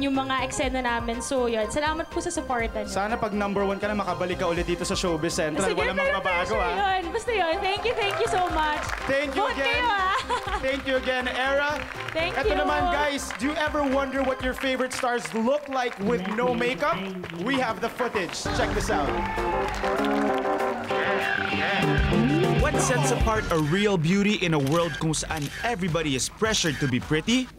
yung mga eksena namin. So yun, salamat po sa supportan niyo. Sana pag number one ka na, makabalik ka ulit dito sa Showbiz Central. Sige, walang magbabago, ha? Basta yun. Thank you so much. Thank you again. Thank you again, Era. Thank Eto you. naman, guys, do you ever wonder what your favorite stars look like with no makeup? We have the footage. Check this out. What sets apart a real beauty in a world kung saan everybody is pressured to be pretty?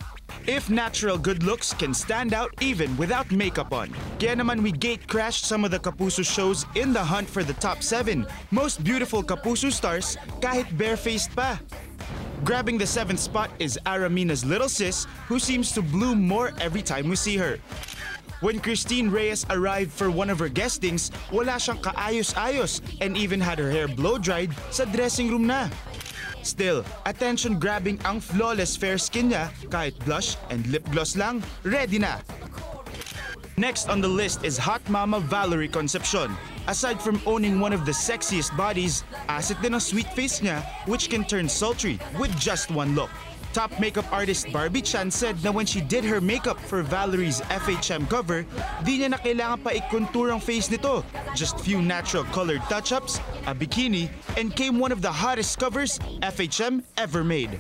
If natural good looks can stand out even without makeup on. Kaya naman we gate-crashed some of the Kapuso shows in the hunt for the top 7 most beautiful Kapuso stars kahit barefaced pa. Grabbing the 7th spot is Aramina's little sis, who seems to bloom more every time we see her. When Christine Reyes arrived for one of her guestings, wala siyang kaayos-ayos and even had her hair blow-dried sa dressing room na. Still, attention-grabbing ang flawless fair skin niya, kahit blush and lip gloss lang, ready na. Next on the list is hot mama Valerie Concepcion. Aside from owning one of the sexiest bodies, asset din ang sweet face niya, which can turn sultry with just one look. Top makeup artist Barbie Chan said na when she did her makeup for Valerie's FHM cover, di niya na kailangan pa i-contour ang face nito. Just few natural colored touch-ups, a bikini, and came one of the hottest covers FHM ever made.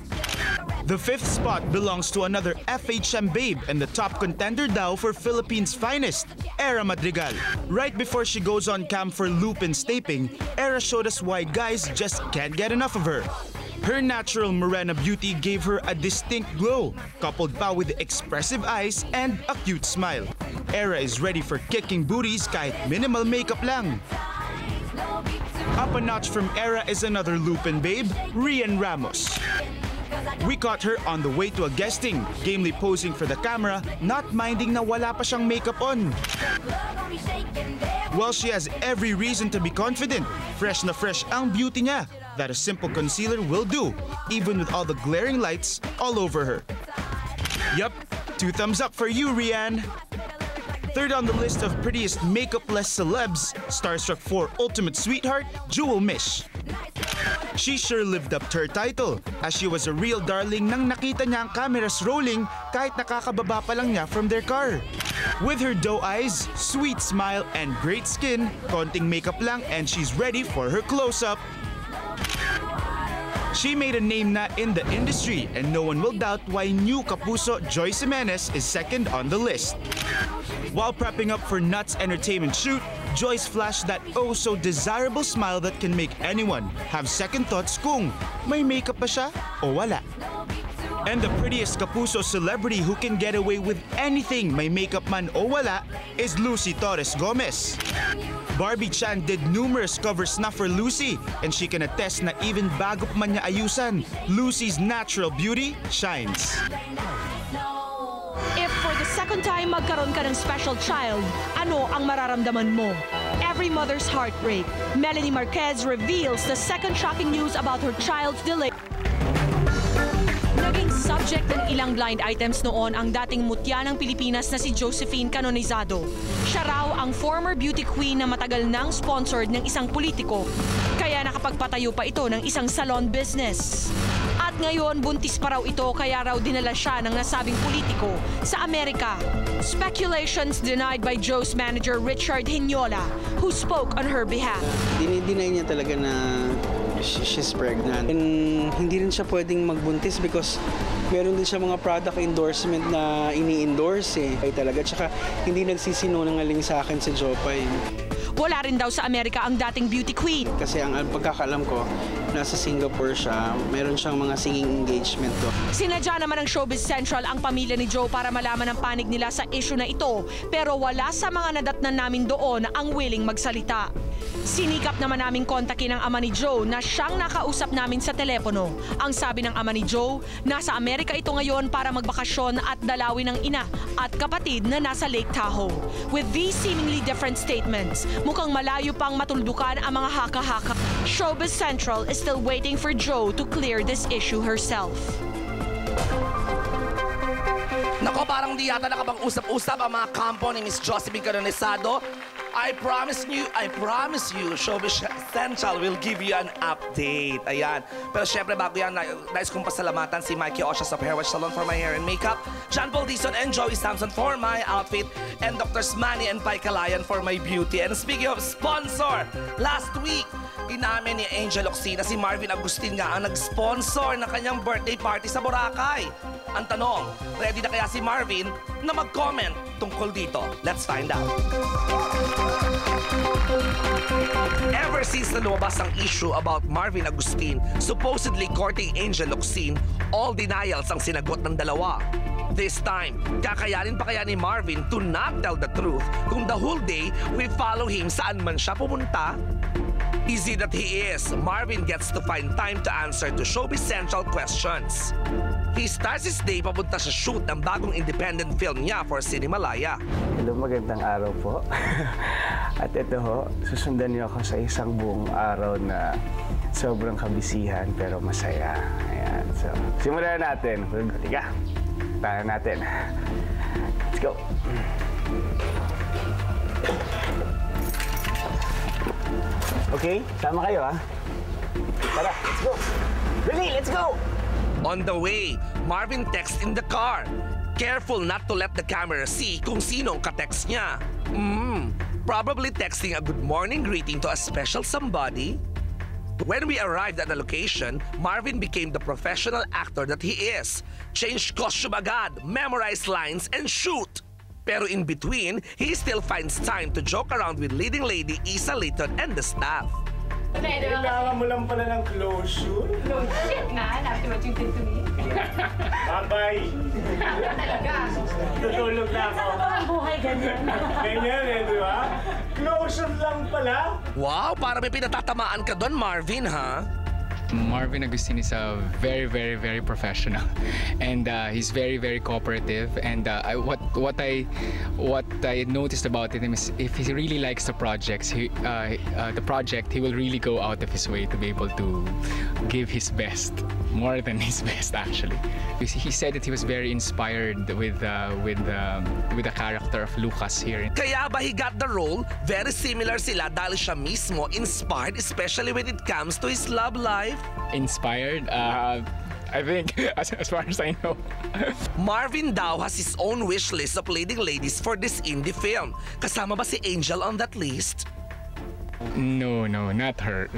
The 5th spot belongs to another FHM babe and the top contender daw for Philippines' finest, Era Madrigal. Right before she goes on cam for Lupin's taping, Era showed us why guys just can't get enough of her. Her natural morena beauty gave her a distinct glow, coupled pa with expressive eyes and a cute smile. Era is ready for kicking booties kahit minimal makeup lang. Up a notch from Era is another Lupin babe, Rian Ramos. We caught her on the way to a guesting, gamely posing for the camera, not minding na wala pa siyang makeup on. While she has every reason to be confident, fresh na fresh ang beauty niya, that a simple concealer will do, even with all the glaring lights all over her. Yup, 2 thumbs up for you, Rian. Third on the list of prettiest makeup-less celebs, Starstruck 4 Ultimate Sweetheart, Jewel Mish. She sure lived up to her title, as she was a real darling nang nakita niya ang cameras rolling kahit nakakababa pa lang niya from their car. With her doe eyes, sweet smile, and great skin, konting makeup lang and she's ready for her close-up. She made a name na in the industry and no one will doubt why new Kapuso Joyce Jimenez is second on the list. While prepping up for Nuts Entertainment shoot, Joyce flashed that oh-so-desirable smile that can make anyone have second thoughts kung may makeup ba siya o wala. And the prettiest kapuso celebrity who can get away with anything may makeup man o wala is Lucy Torres Gomez. Barbie Chan did numerous covers na for Lucy, and she can attest na even bago pa man niya ayusan, Lucy's natural beauty shines. If for the second time magkaroon ka ng special child, ano ang mararamdaman mo? Every mother's heartbreak. Melanie Marquez reveals the second shocking news about her child's delay. Naging subject ng ilang blind items noon ang dating mutya ng Pilipinas na si Josephine Canonizado. Siya raw ang former beauty queen na matagal nang sponsored ng isang politiko. Kaya nakapagpatayo pa ito ng isang salon business. At ngayon, buntis pa raw ito kaya raw dinala siya ng nasabing politiko sa Amerika. Speculations denied by Joe's manager Richard Hinola, who spoke on her behalf. Dinideny niya talaga na she's pregnant. And hindi rin siya pwedeng magbuntis because meron din siya mga product endorsement na ini-endorse Ay talaga. Tsaka hindi nagsisinungaling sa akin si Jopay. Wala rin daw sa Amerika ang dating beauty queen. Kasi ang pagkakaalam ko, nasa Singapore siya. Meron siyang mga singing engagement do. Sinadya naman ng Showbiz Central ang pamilya ni Joe para malaman ang panig nila sa issue na ito. Pero wala sa mga nadatnan namin doon ang willing magsalita. Sinikap naman naming kontakin ang ama ni Joe na siyang nakausap namin sa telepono. Ang sabi ng ama ni Joe, nasa Amerika ito ngayon para magbakasyon at dalawin ng ina at kapatid na nasa Lake Tahoe. With these seemingly different statements, mukhang malayo pang matuldukan ang mga haka-haka. Showbiz Central is still waiting for Joe to clear this issue herself. Nako, parang di yata nakapag-usap-usap ang mga kampo ni Miss Josephine Canonizado. I promise you, Showbiz Central will give you an update. Ayan. Pero syempre, bago yan, nais kong pasalamatan si Mikey Oshas of Hair Wash Salon for my hair and makeup, John Paul Dizon and Joey Samson for my outfit, and Dr. Smani and Pai Kalayan for my beauty. And speaking of sponsor, last week, inamin ni Angel Oxina si Marvin Agustin nga ang nag-sponsor ng kanyang birthday party sa Boracay. Ang tanong, ready na kaya si Marvin na mag-comment tungkol dito? Let's find out. Ever since na lumabas ang issue about Marvin Agustin supposedly courting Angel Locsin, all denials ang sinagot ng dalawa. This time, kakayanin pa kaya ni Marvin to not tell the truth kung the whole day we follow him saan man siya pumunta? Easy that he is, Marvin gets to find time to answer to Showbiz Central questions. He starts his day papunta sa shoot ng bagong independent film niya for Cinemalaya. Hello, magandang araw po. At ito ho, susundan niyo ako sa isang buong araw na sobrang kabisihan pero masaya. Ayan, so simulan natin. Halika, tayo natin. Let's go. Okay, sama kayo ha. Tara, let's go. Really, let's go! On the way, Marvin texts in the car. Careful not to let the camera see kung sinong ka-text niya. Probably texting a good morning greeting to a special somebody. When we arrived at the location, Marvin became the professional actor that he is. Changed costume agad, memorized lines, and shoot. Pero in between, he still finds time to joke around with leading lady Isa Layton and the staff. Kailangan mo lang pala ng closure. No shit, man. After what you did to me. Bye-bye. Talaga. Tutulog na ako. Ang buhay ganyan. Ganyan di ba? Closure lang pala. Wow, para may pinatatamaan ka doon, Marvin, ha? Marvin Agustin is a very, very, very professional, and he's very, very cooperative. And what I noticed about him is if he really likes the project, he will really go out of his way to be able to give his best, more than his best actually. He said that he was very inspired with the character of Lucas here. Kaya ba he got the role? Very similar sila dahil siya mismo inspired, especially when it comes to his love life. Inspired? I think, as far as I know. Marvin daw has his own wish list of leading ladies for this indie film. Kasama ba si Angel on that list? No, not her.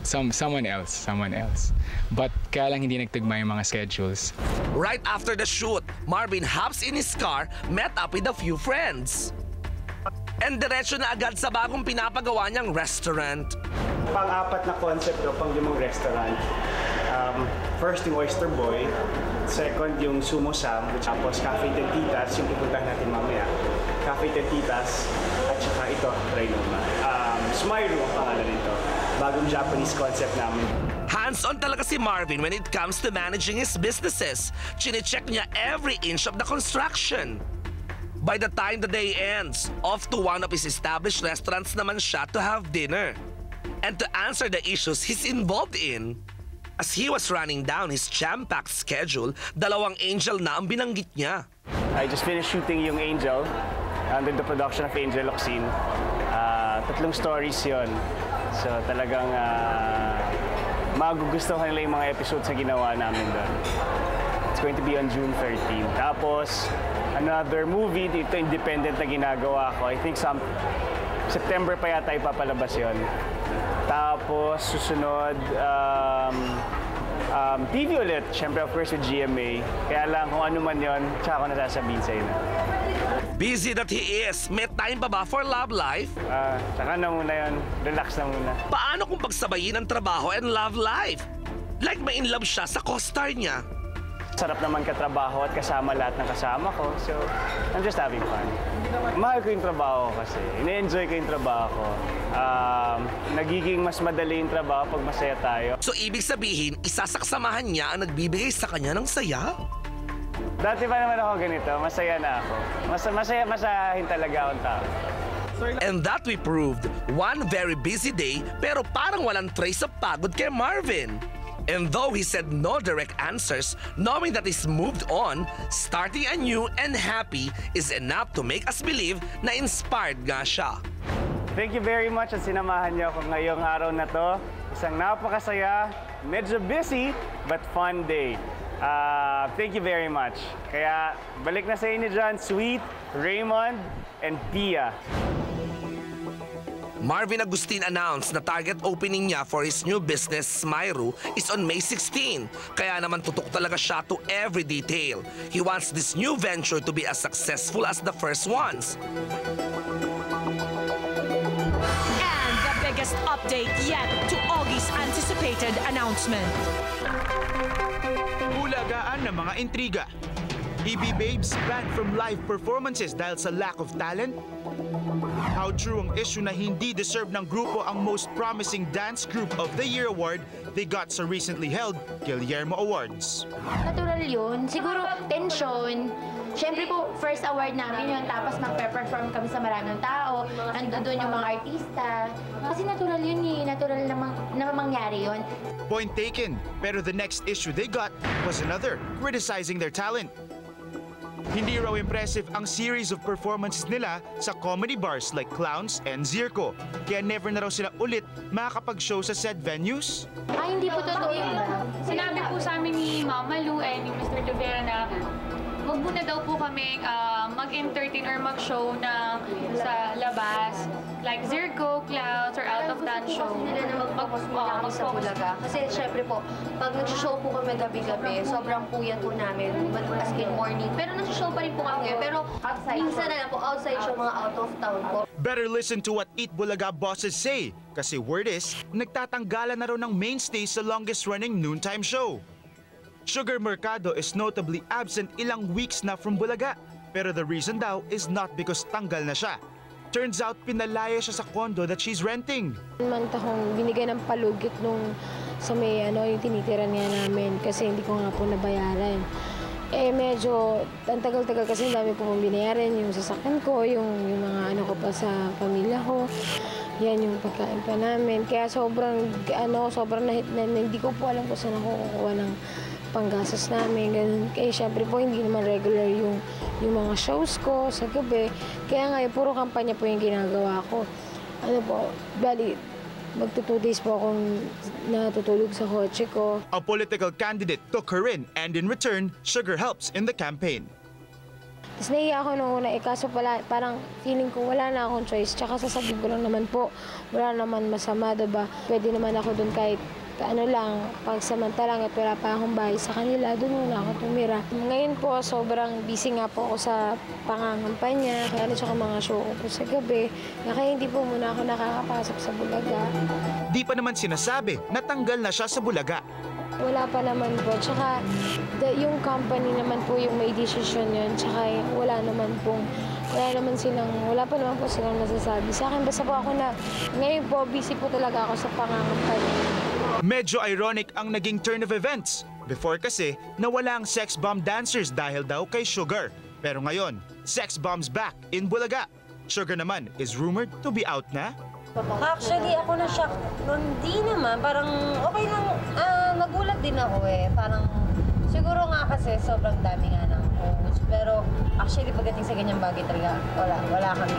Someone else. But kaya lang hindi nagtugma yung mga schedules. Right after the shoot, Marvin hops in his car, met up with a few friends. And diretso na agad sa bagong pinapagawa niyang restaurant. Pang-apat na concept o pang-limang restaurant. First, yung Oyster Boy. Second, yung Sumo Sam. Tapos, Cafe Tentitas, yung pupuntahan natin mamaya. Cafe Tentitas. At saka ito, Trinoma. Smile ang pangalan nito. Bagong Japanese concept namin. Hands-on talaga si Marvin when it comes to managing his businesses. Chine-check niya every inch of the construction. By the time the day ends, off to one of his established restaurants naman siya to have dinner. And to answer the issues he's involved in. As he was running down his jam-packed schedule, 2 Angel na ang binanggit niya. I just finished shooting yung Angel under the production of Angel Locsin. 3 stories yon. So talagang magugustuhan nila yung mga episodes na ginawa namin doon. It's going to be on June 13. Tapos, another movie dito, independent na ginagawa ko. I think September pa yata ipapalabas yon. Tapos, susunod, TV ulit. Siyempre, of course, with GMA. Kaya lang, kung ano man yon, tsaka ako nasasabihin sa'yo na. Busy that he is, may time pa ba for love life? Tsaka na muna yon. Relax na muna. Paano kung pagsabayin ang trabaho and love life? Like may in love siya sa co-star niya. Sarap naman katrabaho at kasama lahat ng kasama ko. So, I'm just having fun. Mahal ko yung trabaho kasi. Ine-enjoy ko yung trabaho ko. Nagiging mas madali yung trabaho pag masaya tayo. So, ibig sabihin, isasaksamahan niya ang nagbibigay sa kanya ng saya? Dati pa naman ako ganito. Masaya na ako. Masayahin talaga akong tao. And that we proved. One very busy day, pero parang walang trace of pagod kay Marvin. And though he said no direct answers, knowing that he's moved on, starting anew and happy is enough to make us believe na inspired nga siya. Thank you very much at sinamahan niyo ako ngayong araw na to. Isang napakasaya, medyo busy, but fun day. Thank you very much. Kaya balik na sa inyo dyan, Sweet, Raymond, and Pia. Marvin Agustin announced na target opening niya for his new business, Smyru, is on May 16. Kaya naman tutok talaga siya to every detail. He wants this new venture to be as successful as the first ones. And the biggest update yet to Augie's anticipated announcement. Hulagaan ng mga intriga. EB Babes banned from live performances dahil sa lack of talent? How true ang issue na hindi deserve ng grupo ang Most Promising Dance Group of the Year award they got sa recently held Guillermo Awards? Natural yun. Siguro tension. Siyempre po, first award namin yun, tapos mag-perform kami sa maraming tao, nandoon yung mga artista. Kasi natural yun eh, natural na mangyari yun. Point taken, pero the next issue they got was another, criticizing their talent. Hindi raw impressive ang series of performances nila sa comedy bars like Clowns and Zirco. Kaya never na raw sila ulit makakapag-show sa said venues. Ay, hindi po totoo yun. Sinabi po sa amin ni Mama Lu and ni Mr. Rivera na wag muna daw po kami mag-entertain or mag-show na sa labas. Like Zirco, Clowns, or out of dance show. Nila na mag-focus muna kami sa Bulaga. Kasi syempre po, pag nag-show po kami gabi-gabi, sobrang puyat po namin. As in morning. Pero nag-show pa rin po kami ngayon. Pero minsan na lang po, outside show, mga out of town po. Better listen to what Eat Bulaga bosses say. Kasi word is, nagtatanggalan na raw ng mainstay sa longest-running noontime show. Sugar Mercado is notably absent ilang weeks na from Bulaga. Pero the reason daw is not because tanggal na siya. Turns out, pinalaya siya sa condo that she's renting. Mantahong binigay ng palugit nung sa may yung tinitira niya namin kasi hindi ko nga po nabayaran. Medyo ang tagal-tagal kasi dami po kong binayaran, yung sasakyan ko, yung mga ko pa sa pamilya ko. Yan yung pagkain pa namin. Kaya sobrang hindi ko po alam kung saan ako kukuha ng panggastos namin, ganun. Kaya syempre po, hindi naman regular yung mga shows ko sa gabi. Kaya nga, puro kampanya po yung ginagawa ko. Bali, magto 2 days po akong natutulog sa kotse ko. A political candidate took her in, and in return, Sugar helps in the campaign. Tapos naiya ako nung una, kaso pala, parang feeling ko wala na akong choice. Tsaka sasabihin ko lang naman po, wala naman masama, diba? Pwede naman ako dun kahit ano lang, pagsamantalang at wala pa akong bahay sa kanila, doon muna ako tumira. Ngayon po, sobrang busy nga po ako sa pangangampanya, kaya at saka mga show ko po sa gabi, kaya hindi po muna ako nakakapasok sa Bulaga. Di pa naman sinasabi na tanggal na siya sa Bulaga. Wala pa naman po. Tsaka yung company naman po yung may decision yun. Tsaka wala pa naman po silang nasasabi. Sa akin, basta po ako na ngayon po, busy po talaga ako sa pangangampanya. Medyo ironic ang naging turn of events. Before kasi, nawala ang sex bomb dancers dahil daw kay Sugar. Pero ngayon, sex bombs back in Bulaga. Sugar naman is rumored to be out na. Actually, ako na-shock. Hindi naman, parang okay lang. Nagulat din ako Parang, siguro nga kasi sobrang dami nga ng posts. Pero actually, pagdating sa ganyang bagay talaga, wala kami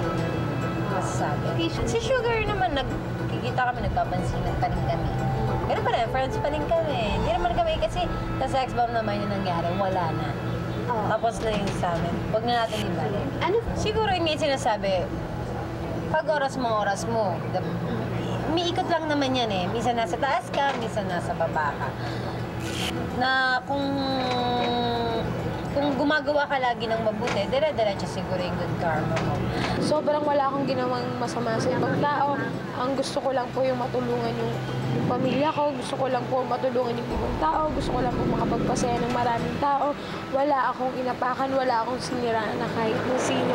masasabi. Si Sugar naman, nagkikita kami, nagpapansinan pa rin kami. Pero pa rin, friends pa rin kami. Hindi naman kami kasi sa sex bomb naman yung nangyari, wala na. Tapos na yung sa amin. Huwag na natin ibalik. Siguro yun nga sinasabi, pag oras mo, umiikot lang naman yan Minsan nasa taas ka, minsan nasa baba ka. Na kung gumagawa ka lagi ng mabuti, dire-diretso siguro yung good karma mo. Sobrang wala akong ginawang masama sa ibang tao. Ang gusto ko lang po yung matulungan yung pamilya ko. Gusto ko lang po matulungan yung ibang tao. Gusto ko lang po makapagpasaya ng maraming tao. Wala akong inapakan, wala akong siniraan na kahit na sino.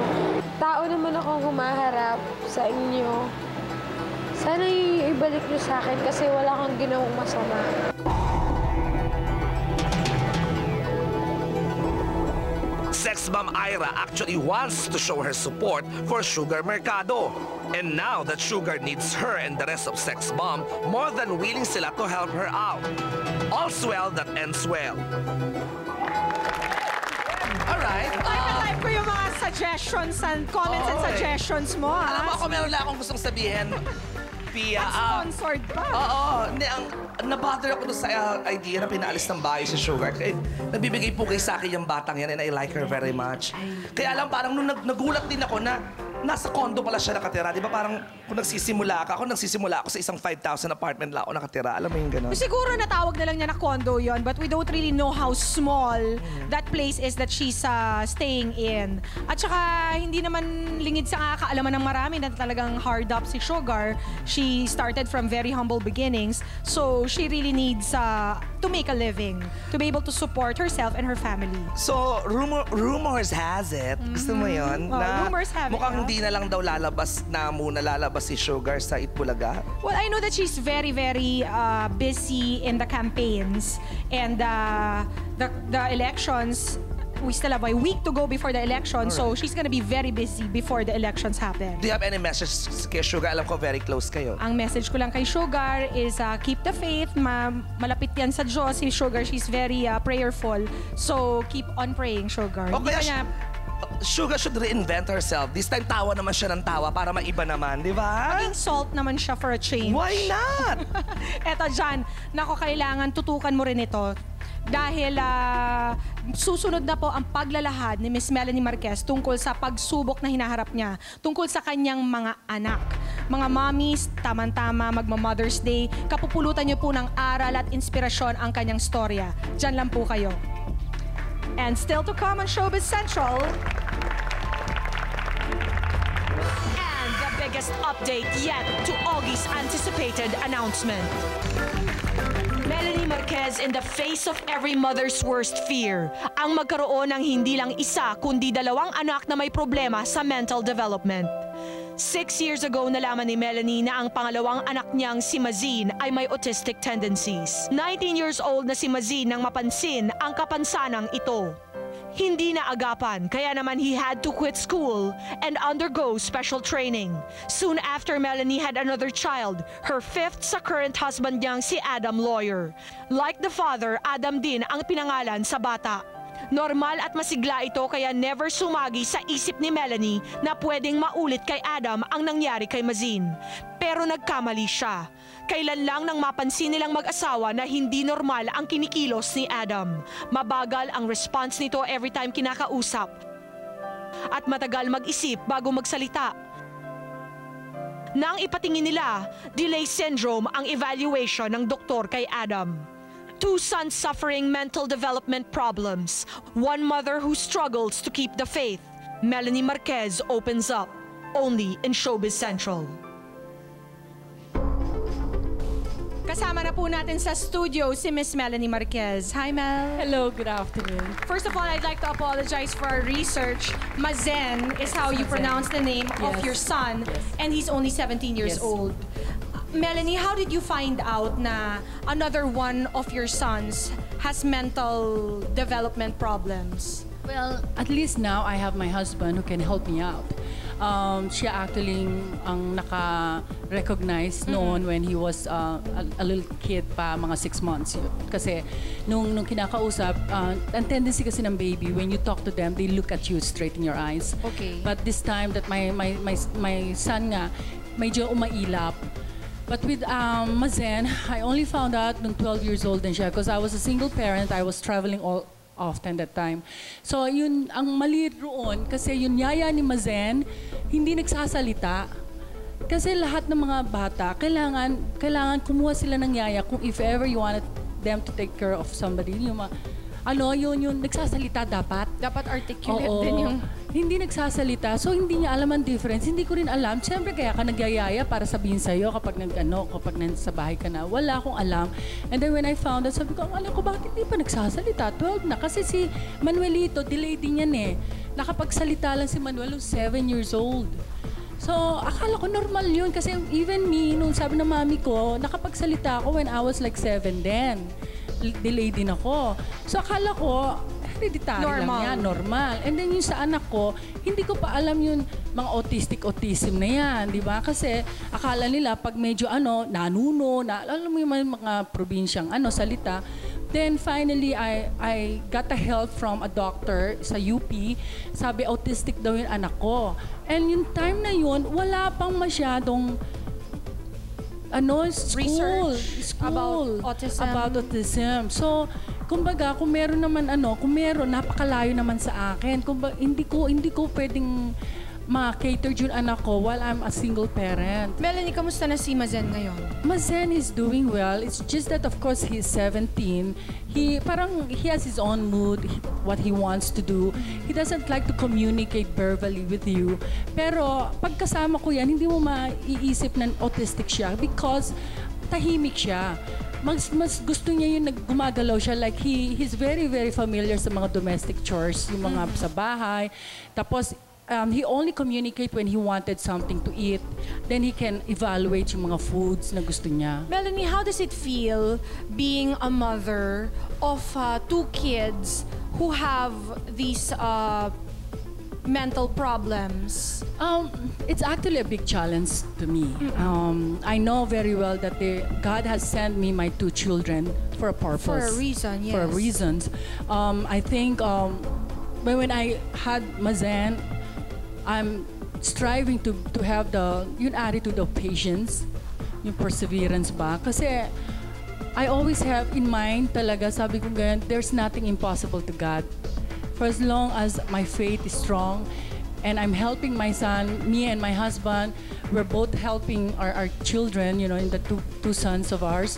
Tao naman akong humaharap sa inyo. Sana ibalik niyo sa akin kasi wala akong ginawang masama. Sex bomb Ira actually wants to show her support for Sugar Mercado. And now that Sugar needs her and the rest of Sex Bomb, more than willing sila to help her out. All's well that ends well. Alright. Type ko yung mga suggestions and comments and suggestions mo. Alam mo ako, meron lang akong gustong sabihin. Pia, sponsored pa. Oo. Nabother ako doon sa idea na pinaalis ng bahay si Sugar. Nabibigay po kay sa akin yung batang yan and I like her very much. Kaya alam, parang nung nagulat din ako na nasa condo pala siya nakatira. Di ba parang kung nagsisimula ako sa isang 5,000 apartment lang ako nakatira. Alam mo yung gano'n? Siguro natawag na lang niya na condo yon, but we don't really know how small that place is that she's staying in. At saka hindi naman lingid sa kaalaman ng marami na talagang hard up si Sugar. She started from very humble beginnings, so she really needs to make a living, to be able to support herself and her family. So, rumors has it, gusto mo yun? Rumors have it. Mukhang hindi na lang daw lalabas si Sugar sa Itbulaga. Well, I know that she's very, very busy in the campaigns and the elections. We still have a week to go before the election, so she's gonna be very busy before the elections happen. Do you have any message kay Sugar? Alam ko very close kayo. Ang message ko lang kay Sugar is keep the faith. Malapit yan sa Diyos. Si Sugar, she's very prayerful. So, keep on praying, Sugar. O kaya Sugar should reinvent herself. This time, tawa naman siya ng tawa para maiba naman, di ba? Maging salt naman siya for a change. Why not? Eto dyan, kailangan tutukan mo rin ito. Dahil susunod na po ang paglalahad ni Miss Melanie Marquez tungkol sa pagsubok na hinaharap niya, tungkol sa kanyang mga anak. Mga mommies, tama-tama, magma-Mother's Day, kapupulutan niyo po ng aral at inspirasyon ang kanyang storya. Diyan lang po kayo. And still to come on Showbiz Central. And the biggest update yet to Augie's anticipated announcement. Melanie Marquez in the face of every mother's worst fear. Ang magkaroon ng hindi lang isa kundi dalawang anak na may problema sa mental development. 6 years ago nalaman ni Melanie na ang pangalawang anak niyang si Mazin ay may autistic tendencies. 19 years old na si Mazin nang mapansin ang kapansanang ito. Hindi na agapan, kaya naman he had to quit school and undergo special training. Soon after, Melanie had another child, her 5th sa current husband niyang si Adam Lawyer. Like the father, Adam din ang pinangalan sa bata. Normal at masigla ito kaya never sumagi sa isip ni Melanie na pwedeng maulit kay Adam ang nangyari kay Mazin. Pero nagkamali siya. Kailan lang nang mapansin nilang mag-asawa na hindi normal ang kinikilos ni Adam. Mabagal ang response nito every time kinakausap. At matagal mag-isip bago magsalita. Nang ipatingin nila, delay syndrome ang evaluation ng doktor kay Adam. 2 sons suffering mental development problems. 1 mother who struggles to keep the faith. Melanie Marquez opens up, only in Showbiz Central. Kasama na po natin sa studio si Miss Melanie Marquez. Hi, Mel. Hello, good afternoon. First of all, I'd like to apologize for our research. Mazen is how you pronounce the name of your son, and he's only 17 years old. Melanie, how did you find out na another one of your sons has mental development problems? Well, at least now I have my husband who can help me out. Siya actually ang naka-recognize noon when he was a little kid pa, mga 6 months. Kasi nung kinakausap, ang tendency kasi ng baby, when you talk to them, they look at you straight in your eyes. Okay. But this time that my son nga, medyo umailap. But with Mazen, I only found out nung 12 years old din siya because I was a single parent. I was traveling often that time. So yun, ang mali roon, kasi yung yaya ni Mazen, hindi nagsasalita. Kasi lahat ng mga bata, kailangan kumuha sila ng yaya kung if ever you wanted them to take care of somebody. Yung nagsasalita dapat. Dapat articulate din yung... Hindi nagsasalita, so hindi niya alam ang difference. Hindi ko rin alam. Siyempre kaya ka nagyayaya para sabihin sa'yo kapag nasa bahay ka na. Wala akong alam. And then when I found out, sabi ko, alam ko, bakit hindi pa nagsasalita? 12 na. Kasi si Manuelito, delay din yan eh. Nakapagsalita lang si Manuel, 7 years old. So, akala ko normal yun. Kasi even me, nung sabi ng mami ko, nakapagsalita ako when I was like 7 then. Delay din ako. So, akala ko, hereditary lang yan, normal. And then yung sa anak ko, hindi ko pa alam yung mga autism na yan, di ba? Kasi akala nila pag medyo nanuno, alam mo yung mga probinsyang salita. Then finally, I got a help from a doctor sa UP. Sabi, autistic daw yung anak ko. And yung time na yun, wala pang masyadong school about autism. So, kumbaga, kung meron naman napakalayo naman sa akin. Kumbaga, hindi ko pwedeng ma-cater yung anak ko while I'm a single parent. Melanie, kamusta na si Mazen ngayon? Mazen is doing well. It's just that, of course, he's 17. He has his own mood, what he wants to do. He doesn't like to communicate verbally with you. Pero, pagkasama ko yan, hindi mo maiisip na autistic siya because tahimik siya. Mas gusto niya yung gumagalaw siya. Like, he's very, very familiar sa mga domestic chores, yung mga sa bahay. Tapos, he only communicate when he wanted something to eat. Then he can evaluate yung mga foods na gusto niya. Melanie, how does it feel being a mother of 2 kids who have these mental problems? It's actually a big challenge to me. I know very well that God has sent me my 2 children for a purpose. For a reason, yes. For reasons. I think when I had Mazen, I'm striving to have yung attitude of patience, yung perseverance ba. Kasi I always have in mind talaga, sabi ko ganyan, there's nothing impossible to God. For as long as my faith is strong and I'm helping my son, me and my husband, we're both helping our children, in the two sons of ours.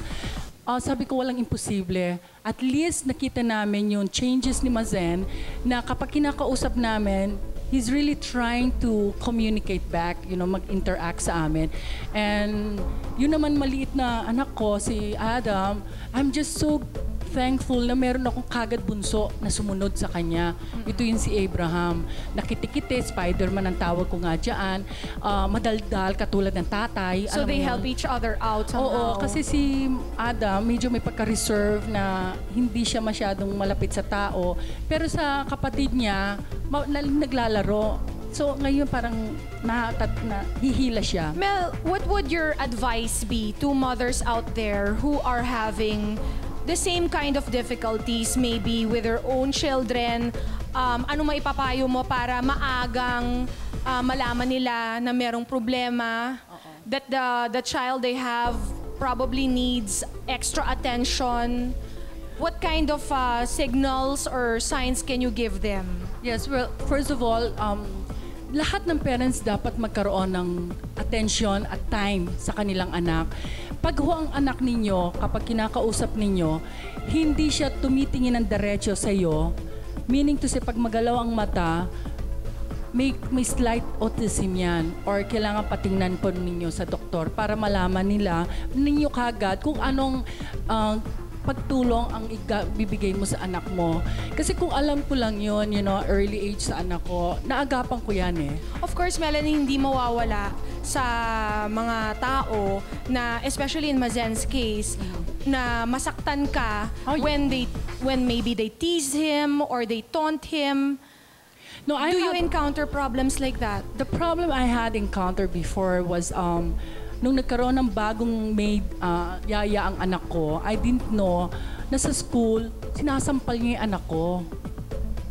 Sabi ko walang imposible. At least nakita namin yung changes ni Mazen na kapag kinakausap namin, he's really trying to communicate back, mag-interact sa amin. And yun naman maliit na anak ko, si Adam, I'm just so thankful na meron akong kagad bunso na sumunod sa kanya. Ito yung si Abraham. Nakitikite, Spider-Man ang tawag ko nga dyan. Madaldal, katulad ng tatay. So they help each other out somehow? Oo, kasi si Adam medyo may pagka-reserve na hindi siya masyadong malapit sa tao. Pero sa kapatid niya, naglalaro. So ngayon parang hihila siya. Mel, what would your advice be to mothers out there who are having the same kind of difficulties maybe with their own children? Ano maipapayo mo para maagang malaman nila na merong problema, that the child they have probably needs extra attention? What kind of signals or signs can you give them? Yes, well, first of all, lahat ng parents dapat magkaroon ng attention at time sa kanilang anak. Pag ang anak ninyo, kapag kinakausap ninyo, hindi siya tumitingin ng diretso sa iyo, meaning to say, pag magalaw ang mata, may slight autism yan or kailangan patingnan po ninyo sa doktor para malaman ninyo kagad kung anong pagtulong ang bibigay mo sa anak mo. Kasi kung alam ko lang yun, early age sa anak ko, naagapan ko yan eh. Of course, Melanie, hindi mawawala sa mga tao na, especially in Mazen's case, na masaktan ka when maybe they tease him or they taunt him. No, Do you encounter problems like that? The problem I had encountered before was nung nagkaroon ng bagong maid, yaya ang anak ko, I didn't know na sa school, sinasampal niya yung anak ko.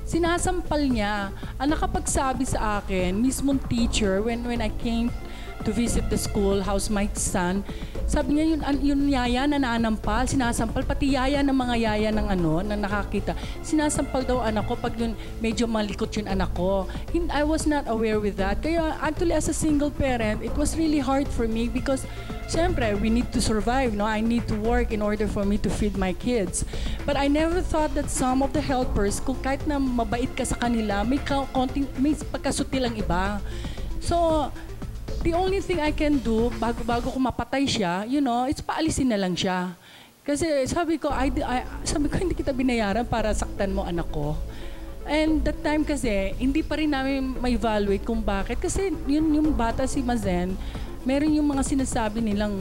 Sinasampal niya. Ang nakapagsabi sa akin, mismong teacher, when I came to visit the school, how's my son, sabi niya yung yaya na nanampal, sinasampal, pati yaya ng mga yaya ng na nakakita, sinasampal daw anak ko pag yun medyo malikot yung anak ko. I was not aware with that. Kaya actually as a single parent, it was really hard for me because siyempre, we need to survive, no? I need to work in order for me to feed my kids. But I never thought that some of the helpers, kung kahit na mabait ka sa kanila, may pagkasuti lang iba. So, the only thing I can do, bago ko mapatay siya, it's paalisin na lang siya. Kasi sabi ko, hindi kita binayaran para saktan mo anak ko. And that time kasi, hindi pa rin namin ma-evaluate kung bakit. Kasi yung bata si Mazen, meron yung mga sinasabi nilang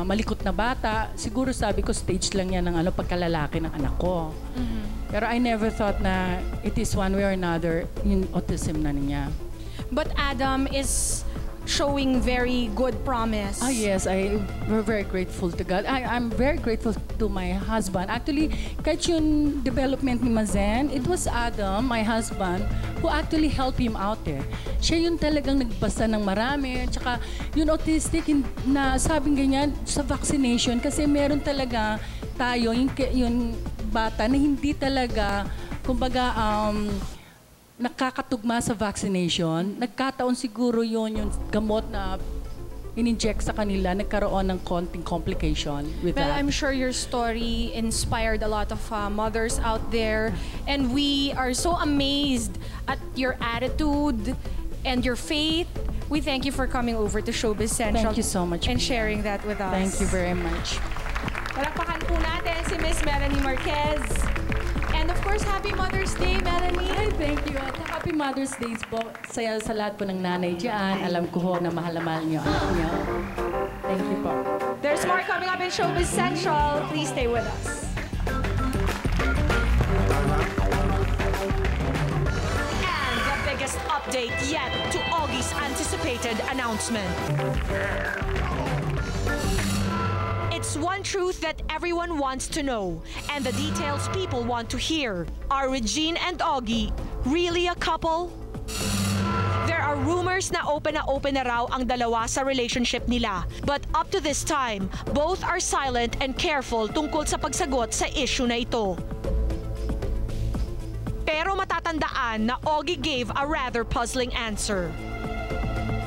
malikot na bata. Siguro sabi ko, stage lang yan ng pagkalalaki ng anak ko. Pero I never thought na it is one way or another yung autism na niya. But Adam is showing very good promise. Yes, we're very grateful to God. I'm very grateful to my husband. Actually, kahit yung development ni Mazen, it was Adam, my husband, who actually helped him out eh. Siya yung talagang nagbasa ng marami. Tsaka yung autistic na sabing ganyan sa vaccination kasi meron talaga tayo, yung bata na hindi talaga, kumbaga, nakakatugma sa vaccination, nagkataon siguro yung gamot na in-inject sa kanila, nagkaroon ng konting complication with that. Well, I'm sure your story inspired a lot of mothers out there, and we are so amazed at your attitude and your faith. We thank you for coming over to Showbiz Central. Thank you so much. And sharing that with us. Thank you very much. Palakpakan po natin si Miss Melanie Marquez. And of course, Happy Mother's Day, Melanie. Ay, thank you. At Happy Mother's Day po sa lahat po ng nanay dyan. Alam ko ho na mahal na mahal niyo anak niyo. Thank you po. There's more coming up in Showbiz Central. Please stay with us. And the biggest update yet to Augie's anticipated announcement. It's one truth that everyone wants to know, and the details people want to hear. Are Regine and Augie really a couple? There are rumors na open na raw ang dalawa sa relationship nila. But up to this time, both are silent and careful tungkol sa pagsagot sa issue na ito. Pero matatandaan na Augie gave a rather puzzling answer.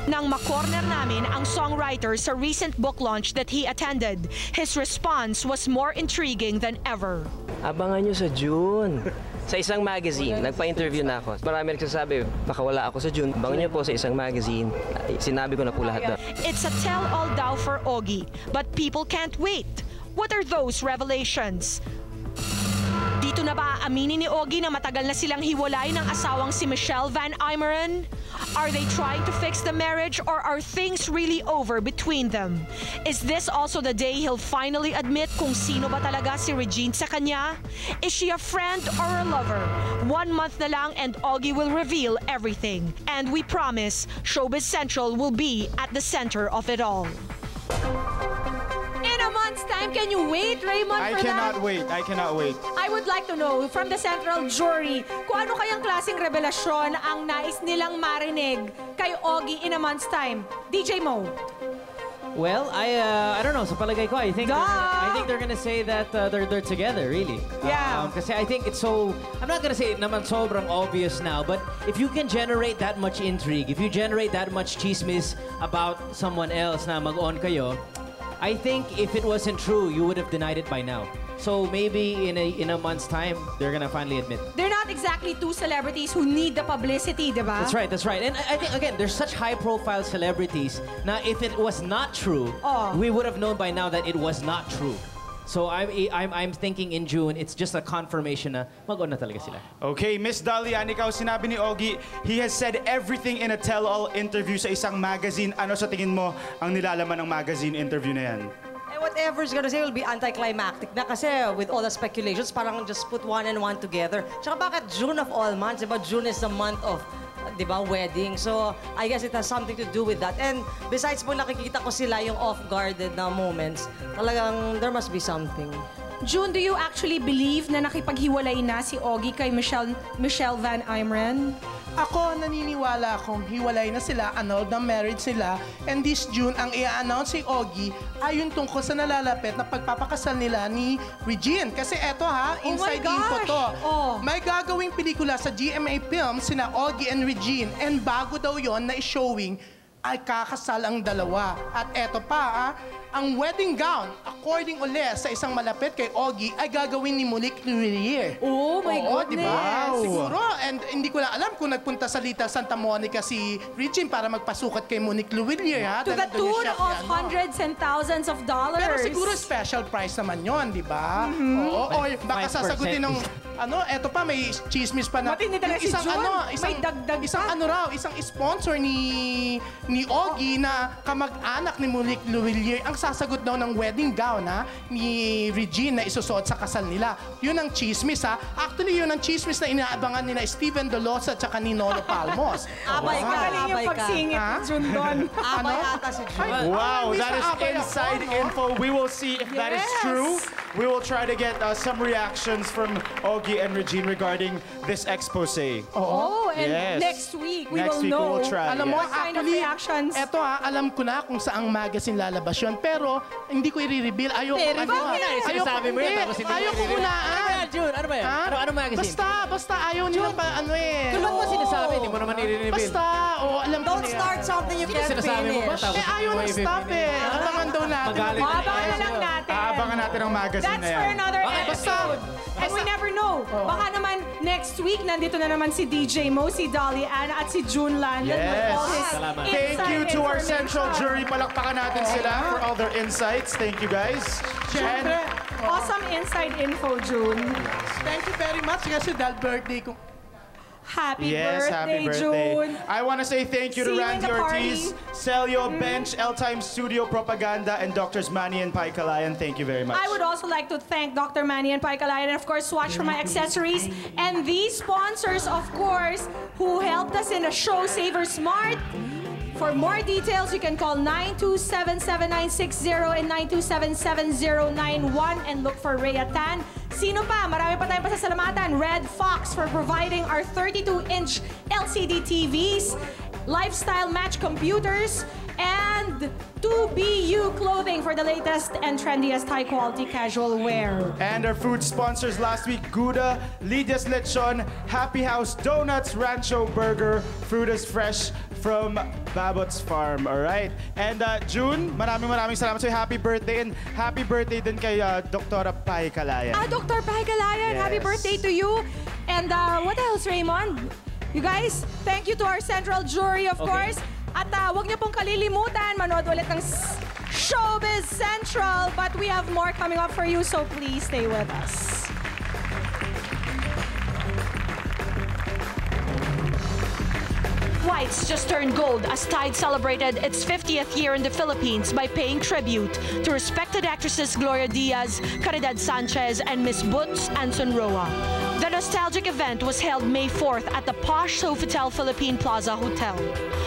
Nang makorner namin ang songwriter sa recent book launch that he attended, his response was more intriguing than ever. Abangan nyo sa June. Sa isang magazine, nagpa-interview na ako. Marami nagsasabi, baka wala ako sa June. Abangan nyo po sa isang magazine. Sinabi ko na po lahat doon. It's a tell-all daw for Augie, but people can't wait. What are those revelations? Dito na ba aaminin ni Augie na matagal na silang hiwalay ng asawang si Michelle Van Eimeren? Are they trying to fix the marriage or are things really over between them? Is this also the day he'll finally admit kung sino ba talaga si Regine sa kanya? Is she a friend or a lover? 1 month na lang and Augie will reveal everything. And we promise, Showbiz Central will be at the center of it all. In a month's time, can you wait, Raymond, I for that? I cannot wait. I would like to know from the Central Jury kung ano kayang klaseng revelasyon ang nais nilang marinig kay Augie in a month's time. DJ Mo. Well, I don't know. Sa palagay ko, I think they're gonna say that they're together, really. Yeah. Kasi I think it's so. I'm not gonna say naman sobrang obvious now, but if you can generate that much intrigue, if you generate that much chismis about someone else na mag-on kayo, I think if it wasn't true, you would have denied it by now. So maybe in a month's time, they're gonna finally admit. They're not exactly two celebrities who need the publicity, diba? That's right, that's right. And I think, again, there's such high-profile celebrities. Now, if it was not true, we would have known by now that it was not true. So I'm thinking in June, it's just a confirmation na mag-on na talaga sila. Okay, Miss Dalian, ikaw sinabi ni Ogie, he has said everything in a tell-all interview sa isang magazine. Ano sa tingin mo ang nilalaman ng magazine interview na yan? Whatever he's gonna say will be anticlimactic na kasi with all the speculations, parang just put one and one together. Tsaka bakit June of all months? Diba June is the month of, diba, wedding. So I guess it has something to do with that. And besides po nakikita ko sila yung off-guarded na moments, talagang there must be something. June, do you actually believe na nakipaghiwalay na si Ogie kay Michelle Van Imeren? Ako, naniniwala akong hiwalay na sila, annulled na marriage sila, and this June, ang i-announce si Ogie ay yung tungkol sa nalalapit na pagpapakasal nila ni Regine. Kasi eto ha, inside info to. May gagawing pelikula sa GMA Films sina Ogie and Regine, and bago daw yon na i-showing, ay kakasal ang dalawa. At eto pa ha, ang wedding gown, according ulit sa isang malapit kay Ogie, ay gagawin ni Monique Luillier. Oh my goodness! Diba? Siguro, and hindi ko na alam kung nagpunta sa Little Santa Monica si Regine para magpasukat kay Monique Luillier, ha? To the tune of hundreds and thousands of dollars. Pero siguro special price naman yon, di ba? Oo, or baka sasagutin ng, eto pa, may chismis pa na. Matindi talaga si June. May dagdag isang sponsor ni Ogie na kamag-anak ni Monique Luillier ang sasagot daw ng wedding gown ni Regine na isusuot sa kasal nila. Yun ang chismis ha. Actually, yun ang chismis na inaabangan ni na Steven Dolosa at saka ni Nolo Palmos. Abay ka. Magaling yung pagsingit ni June doon. Abay ata si June. Wow, that is inside info. We will see if that is true. We will try to get some reactions from Ogie and Regine regarding this expose. And next week we will know. Alam mo, what kind of reactions. Eto alam ko na kung saang magazine lalabas yun, pero hindi ko i-reveal. Ayoko unaan. June, ano ba yan? Ano magazine? Basta ayaw nila pa, Tulad mo sinasabi, hindi mo naman i-reveal. Basta, alam ko Don't start something you can't finish. Ayaw na stop Abangan daw natin. Abangan na lang natin. Abangan natin ang magazine na yan. That's for another episode. And we never know. Baka naman next week, nandito na naman si DJ Mo, si Dolly Ann, at si June Landon with all his Thank you to our central jury. Palakpakan natin sila for all their insights. Thank you, guys. Siyempre. Awesome inside info, June. Thank you very much kasi dahil birthday ko. Happy birthday, June. I want to say thank you to Randy Ortiz, Celio, Bench, L-Time Studio Propaganda, and Drs. Manny and Pai Kalayan. Thank you very much. I would also like to thank Dr. Manny and Pai Kalayan, and of course, Swatch for my accessories. And these sponsors, of course, who helped us in the show, Saver Smart. For more details, you can call 927-7960 and 927-7091 and look for Rhea Tan. Sino pa? Marami pa tayong pasasalamatan. Red Fox for providing our 32-inch LCD TVs, Lifestyle Match computers, and 2BU Clothing for the latest and trendiest high-quality casual wear. And our food sponsors last week, Gouda, Lidia's Lechon, Happy House Donuts, Rancho Burger, Frutas Fresh from Babot's Farm, all right? And June, maraming salamat sa'yo. Happy birthday, and happy birthday din kay Dr. Pai Kalayan. Dr. Pai Kalayan, happy birthday to you. And what else, Raymond? You guys, thank you to our central jury, of course. At huwag niyo pong kalilimutan, manood ulit ng Showbiz Central. But we have more coming up for you, so please stay with us. Whites just turned gold as Tide celebrated its 50th year in the Philippines by paying tribute to respected actresses Gloria Diaz, Caridad Sanchez, and Miss Butz Anson Roa. The nostalgic event was held May 4th at the posh Sofitel Philippine Plaza Hotel.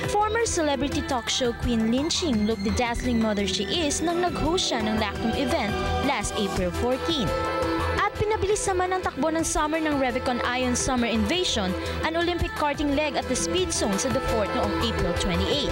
Former celebrity talk show queen Lin Ching looked the dazzling mother she is nang nag-host siya ng Lactum event last April 14. At pinabilis naman ang takbo ng summer ng Revicon Ion Summer Invasion, an Olympic karting leg at the Speed Zone sa The Fort noong April 28.